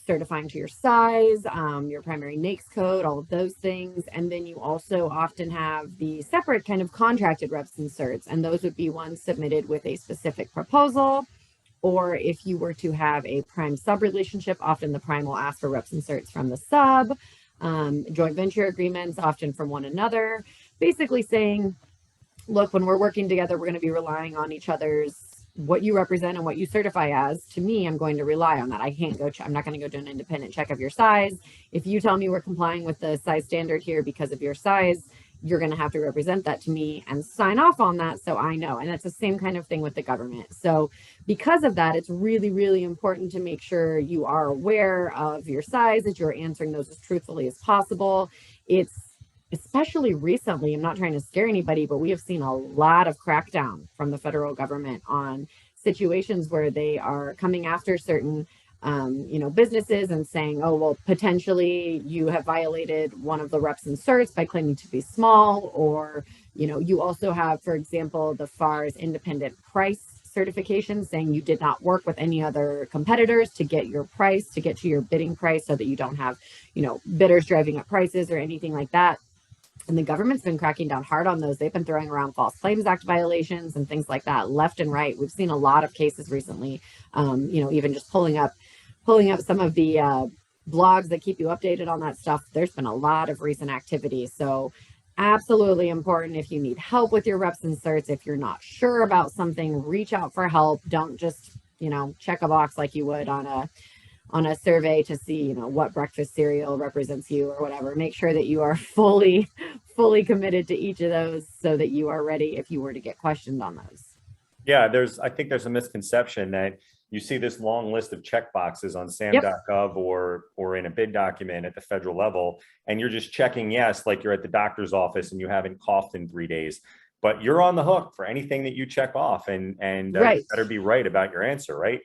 certifying to your size, your primary NAICS code, all of those things. And then you also often have the separate kind of contracted reps inserts, and those would be ones submitted with a specific proposal. Or if you were to have a prime sub relationship, often the prime will ask for reps inserts from the sub. Joint venture agreements, often from one another, basically saying, look, when we're working together, we're going to be relying on each other's, what you represent and what you certify as. To me, I'm going to rely on that. I can't go, I'm not going to go do an independent check of your size. If you tell me we're complying with the size standard here because of your size, you're going to have to represent that to me and sign off on that, so I know. And it's the same kind of thing with the government. So because of that, it's really, really important to make sure you are aware of your size, that you're answering those as truthfully as possible. It's especially recently, I'm not trying to scare anybody, but we have seen a lot of crackdown from the federal government on situations where they are coming after certain businesses and saying, oh, well, potentially you have violated one of the reps inserts by claiming to be small, or, you also have, for example, the FAR's independent price certification saying you did not work with any other competitors to get your price, to get to your bidding price, so that you don't have, bidders driving up prices or anything like that. And the government's been cracking down hard on those. They've been throwing around False Claims Act violations and things like that left and right. We've seen a lot of cases recently, even just pulling up some of the blogs that keep you updated on that stuff. There's been a lot of recent activity. So absolutely important. If you need help with your reps inserts, if you're not sure about something, reach out for help. Don't just, check a box like you would on a survey to see, what breakfast cereal represents you or whatever. Make sure that you are fully committed to each of those so that you are ready if you were to get questioned on those. Yeah, I think there's a misconception that you see this long list of check boxes on sam.gov or in a bid document at the federal level, and you're just checking yes, like you're at the doctor's office and you haven't coughed in 3 days. But you're on the hook for anything that you check off, and right. You better be right about your answer, right?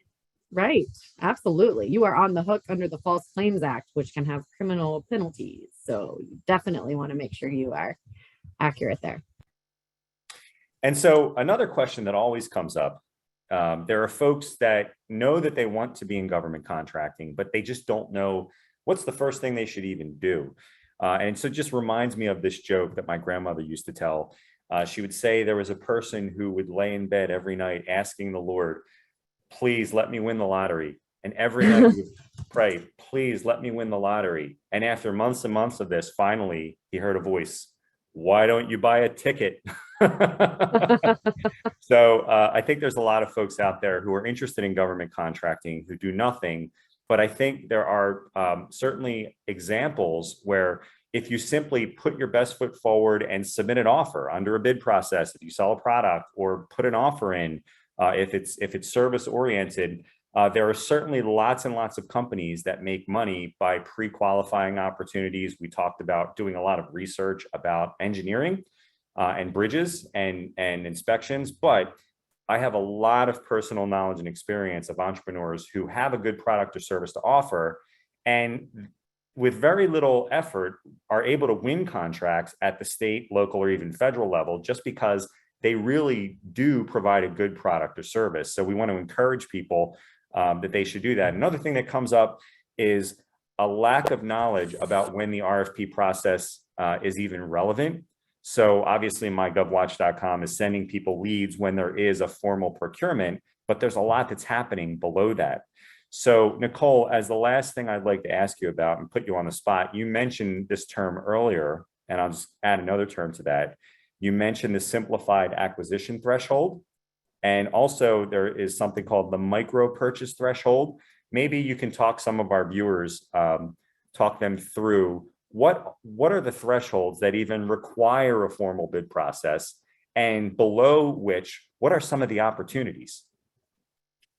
Right. Absolutely. You are on the hook under the False Claims Act, which can have criminal penalties. So you definitely want to make sure you are accurate there. And so another question that always comes up, there are folks that know that they want to be in government contracting, but they just don't know what's the first thing they should even do. And so it just reminds me of this joke that my grandmother used to tell. She would say there was a person who would lay in bed every night asking the Lord, please let me win the lottery. And every night he would pray, please let me win the lottery. And after months and months of this, finally, he heard a voice, why don't you buy a ticket? So I think there's a lot of folks out there who are interested in government contracting who do nothing. But I think there are certainly examples where if you simply put your best foot forward and submit an offer under a bid process, if you sell a product or put an offer in, if it's service oriented, there are certainly lots and lots of companies that make money by pre-qualifying opportunities. We talked about doing a lot of research about engineering and bridges and inspections, but I have a lot of personal knowledge and experience of entrepreneurs who have a good product or service to offer, and with very little effort are able to win contracts at the state, local, or even federal level just because they really do provide a good product or service. So we want to encourage people that they should do that. Another thing that comes up is a lack of knowledge about when the RFP process is even relevant. So obviously MyGovWatch.com is sending people leads when there is a formal procurement, but there's a lot that's happening below that. So Nicole, as the last thing I'd like to ask you about and put you on the spot, you mentioned this term earlier, and I'll just add another term to that. You mentioned the simplified acquisition threshold, and also there is something called the micro purchase threshold. Maybe you can talk some of our viewers, talk them through what are the thresholds that even require a formal bid process, and below which, what are some of the opportunities?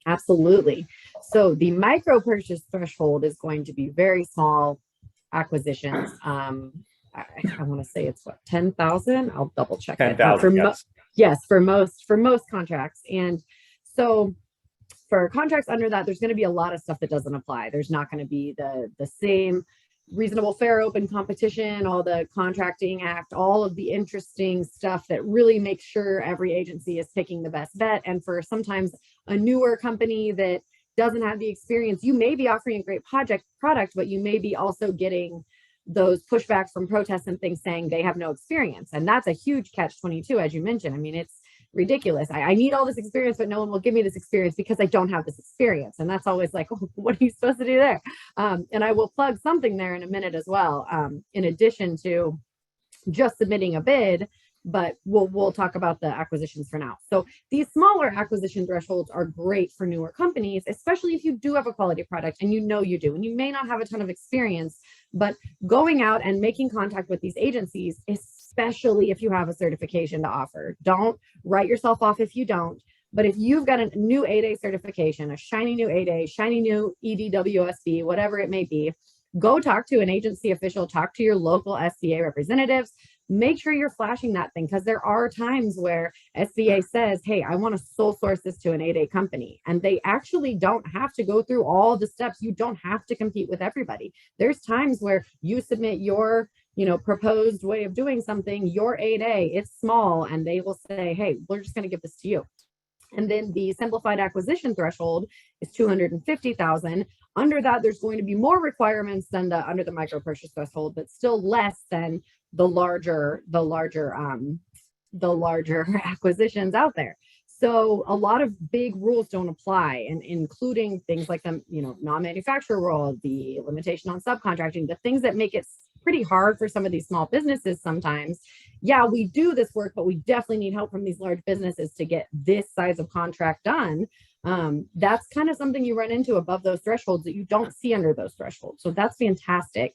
Absolutely. So the micro purchase threshold is going to be very small acquisitions. I want to say it's what, 10,000? I'll double check 10,000, it. yes. Yes, for most contracts. And so for contracts under that, there's going to be a lot of stuff that doesn't apply. There's not going to be the same reasonable, fair, open competition, all the Contracting Act, all of the interesting stuff that really makes sure every agency is picking the best bet. And for sometimes a newer company that doesn't have the experience, you may be offering a great product, but you may be also getting those pushbacks from protests and things saying they have no experience. And that's a huge catch-22, as you mentioned. I mean, it's ridiculous. I need all this experience, but no one will give me this experience because I don't have this experience. And that's always like, oh, what are you supposed to do there? And I will plug something there in a minute as well, in addition to just submitting a bid, but we'll talk about the acquisitions for now. So these smaller acquisition thresholds are great for newer companies, especially if you do have a quality product, and you know you do, and you may not have a ton of experience, but going out and making contact with these agencies, especially if you have a certification to offer. Don't write yourself off if you don't, but if you've got a new 8A certification, a shiny new 8A, shiny new EDWSB, whatever it may be, go talk to an agency official, talk to your local SBA representatives. Make sure you're flashing that thing, because there are times where SBA says, hey, I want to sole source this to an 8A company. And they actually don't have to go through all the steps. You don't have to compete with everybody. There's times where you submit your proposed way of doing something, your 8A, it's small, and they will say, hey, we're just going to give this to you. And then the simplified acquisition threshold is 250,000. Under that, there's going to be more requirements than under the micro purchase threshold, but still less than the larger acquisitions out there. So a lot of big rules don't apply, and including things like the non-manufacturer rule, the limitation on subcontracting, the things that make it pretty hard for some of these small businesses sometimes. Yeah, we do this work, but we definitely need help from these large businesses to get this size of contract done. That's kind of something you run into above those thresholds that you don't see under those thresholds. So that's fantastic.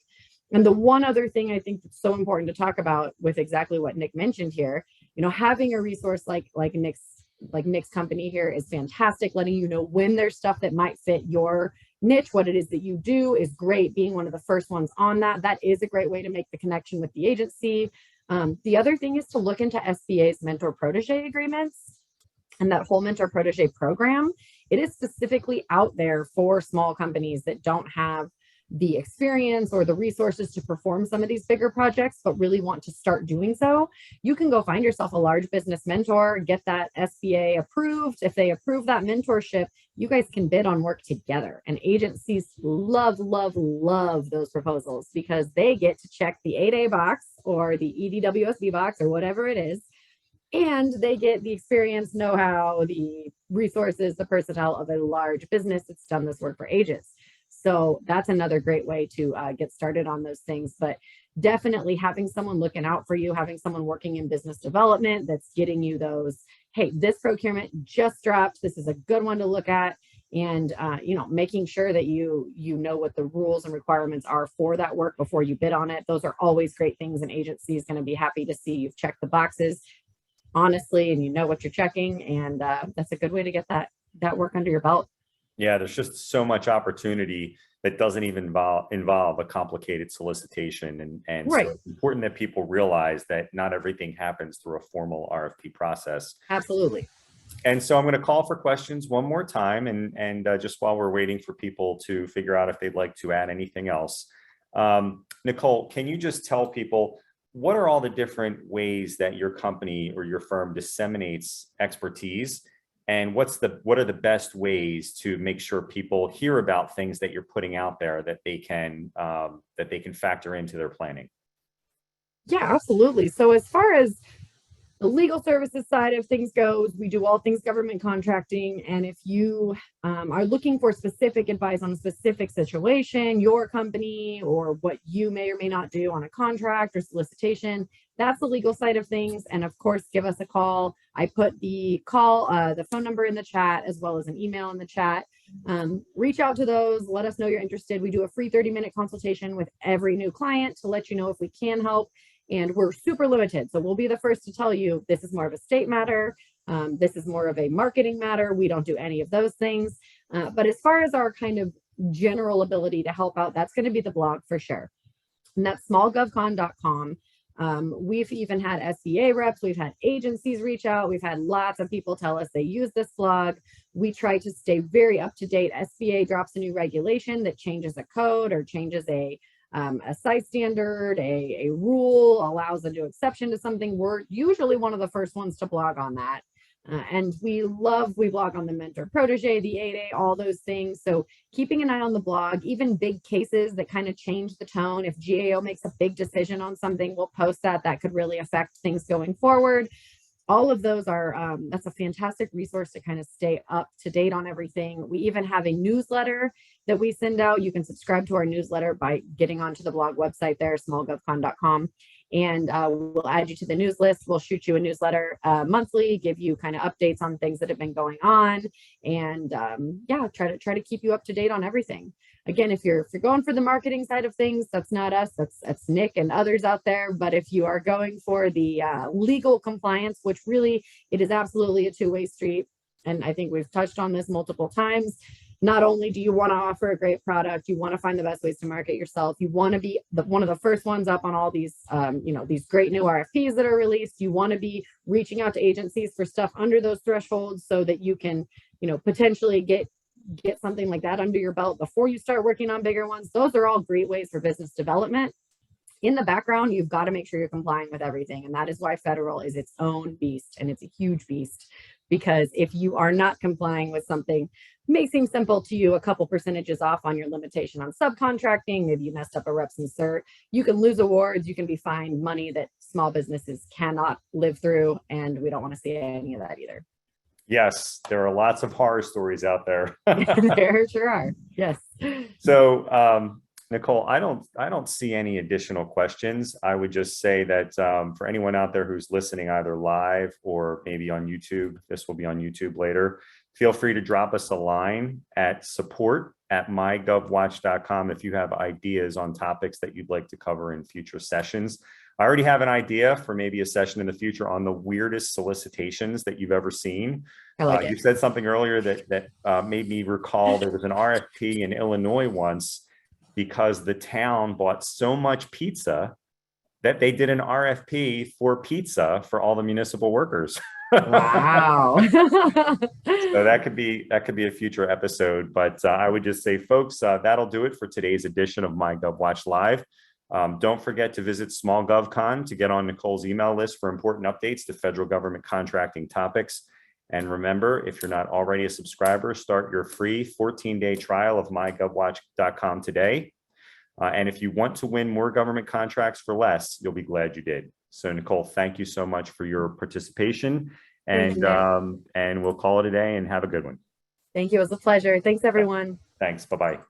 And the one other thing I think that's so important to talk about with exactly what Nick mentioned here, having a resource like Nick's company here is fantastic. Letting you know when there's stuff that might fit your niche, what it is that you do is great. Being one of the first ones on that is a great way to make the connection with the agency. The other thing is to look into SBA's mentor protege agreements and that whole mentor protege program. It is specifically out there for small companies that don't have the experience or the resources to perform some of these bigger projects, but really want to start doing so. You can go find yourself a large business mentor, get that SBA approved. If they approve that mentorship, you guys can bid on work together. And agencies love, love, love those proposals, because they get to check the 8A box or the EDWSB box or whatever it is. And they get the experience, know-how, the resources, the personnel of a large business that's done this work for ages. So that's another great way to get started on those things. But definitely having someone looking out for you, having someone working in business development that's getting you those, hey, this procurement just dropped, this is a good one to look at. And making sure that you know what the rules and requirements are for that work before you bid on it. Those are always great things. An agency is going to be happy to see you've checked the boxes honestly, and you know what you're checking. And that's a good way to get that work under your belt. Yeah, there's just so much opportunity that doesn't even involve a complicated solicitation. And right. So it's important that people realize that not everything happens through a formal RFP process. Absolutely. And so I'm going to call for questions one more time. And just while we're waiting for people to figure out if they'd like to add anything else, Nicole, can you just tell people, what are all the different ways that your company or your firm disseminates expertise? And what are the best ways to make sure people hear about things that you're putting out there that they can factor into their planning? Yeah, absolutely. So as far as the legal services side of things goes, we do all things government contracting. And if you are looking for specific advice on a specific situation, your company, or what you may or may not do on a contract or solicitation, that's the legal side of things. And of course, give us a call. I put the phone number in the chat, as well as an email in the chat. Reach out to those, let us know you're interested. We do a free 30-minute consultation with every new client to let you know if we can help. And we're super limited. So we'll be the first to tell you this is more of a state matter. This is more of a marketing matter. We don't do any of those things. But as far as our kind of general ability to help out, that's going to be the blog for sure. And that's smallgovcon.com. We've even had SBA reps, we've had agencies reach out, we've had lots of people tell us they use this blog. We try to stay very up to date. SBA drops a new regulation that changes a code or changes a site standard, a rule, allows a new exception to something. We're usually one of the first ones to blog on that. And we blog on the mentor protege, the 8A, all those things. So keeping an eye on the blog, even big cases that kind of change the tone. If GAO makes a big decision on something, we'll post that. That could really affect things going forward. All of those are, that's a fantastic resource to kind of stay up to date on everything. We even have a newsletter that we send out. You can subscribe to our newsletter by getting onto the blog website there, smallgovcon.com. And we'll add you to the news list. We'll shoot you a newsletter monthly, give you kind of updates on things that have been going on, and yeah, try to keep you up to date on everything. Again, if you're going for the marketing side of things, that's not us, that's Nick and others out there. But if you are going for the legal compliance, which really it is absolutely a two-way street, and I think we've touched on this multiple times. Not only do you want to offer a great product, you want to find the best ways to market yourself. You want to be one of the first ones up on all these, these great new RFPs that are released. You want to be reaching out to agencies for stuff under those thresholds so that you can, potentially get something like that under your belt before you start working on bigger ones. Those are all great ways for business development. In the background, you've got to make sure you're complying with everything. And that is why federal is its own beast, and it's a huge beast. Because if you are not complying with something, may seem simple to you, a couple percentages off on your limitation on subcontracting, maybe you messed up a reps insert, you can lose awards, you can be fined money that small businesses cannot live through, and we don't want to see any of that either. Yes, there are lots of horror stories out there. There sure are. Yes. So, Nicole, I don't see any additional questions. I would just say that for anyone out there who's listening either live or maybe on YouTube, this will be on YouTube later, feel free to drop us a line at support@mygovwatch.com if you have ideas on topics that you'd like to cover in future sessions. I already have an idea for maybe a session in the future on the weirdest solicitations that you've ever seen. I like it. You said something earlier that made me recall there was an RFP in Illinois once because the town bought so much pizza that they did an RFP for pizza for all the municipal workers. Wow. So that could be a future episode, but I would just say, folks, that'll do it for today's edition of MyGovWatch Live. Don't forget to visit SmallGovCon to get on Nicole's email list for important updates to federal government contracting topics. And remember, if you're not already a subscriber, start your free 14-day trial of MyGovWatch.com today. And if you want to win more government contracts for less, you'll be glad you did. So Nicole, thank you so much for your participation, and we'll call it a day and have a good one. Thank you. It was a pleasure. Thanks, everyone. Thanks. Bye-bye.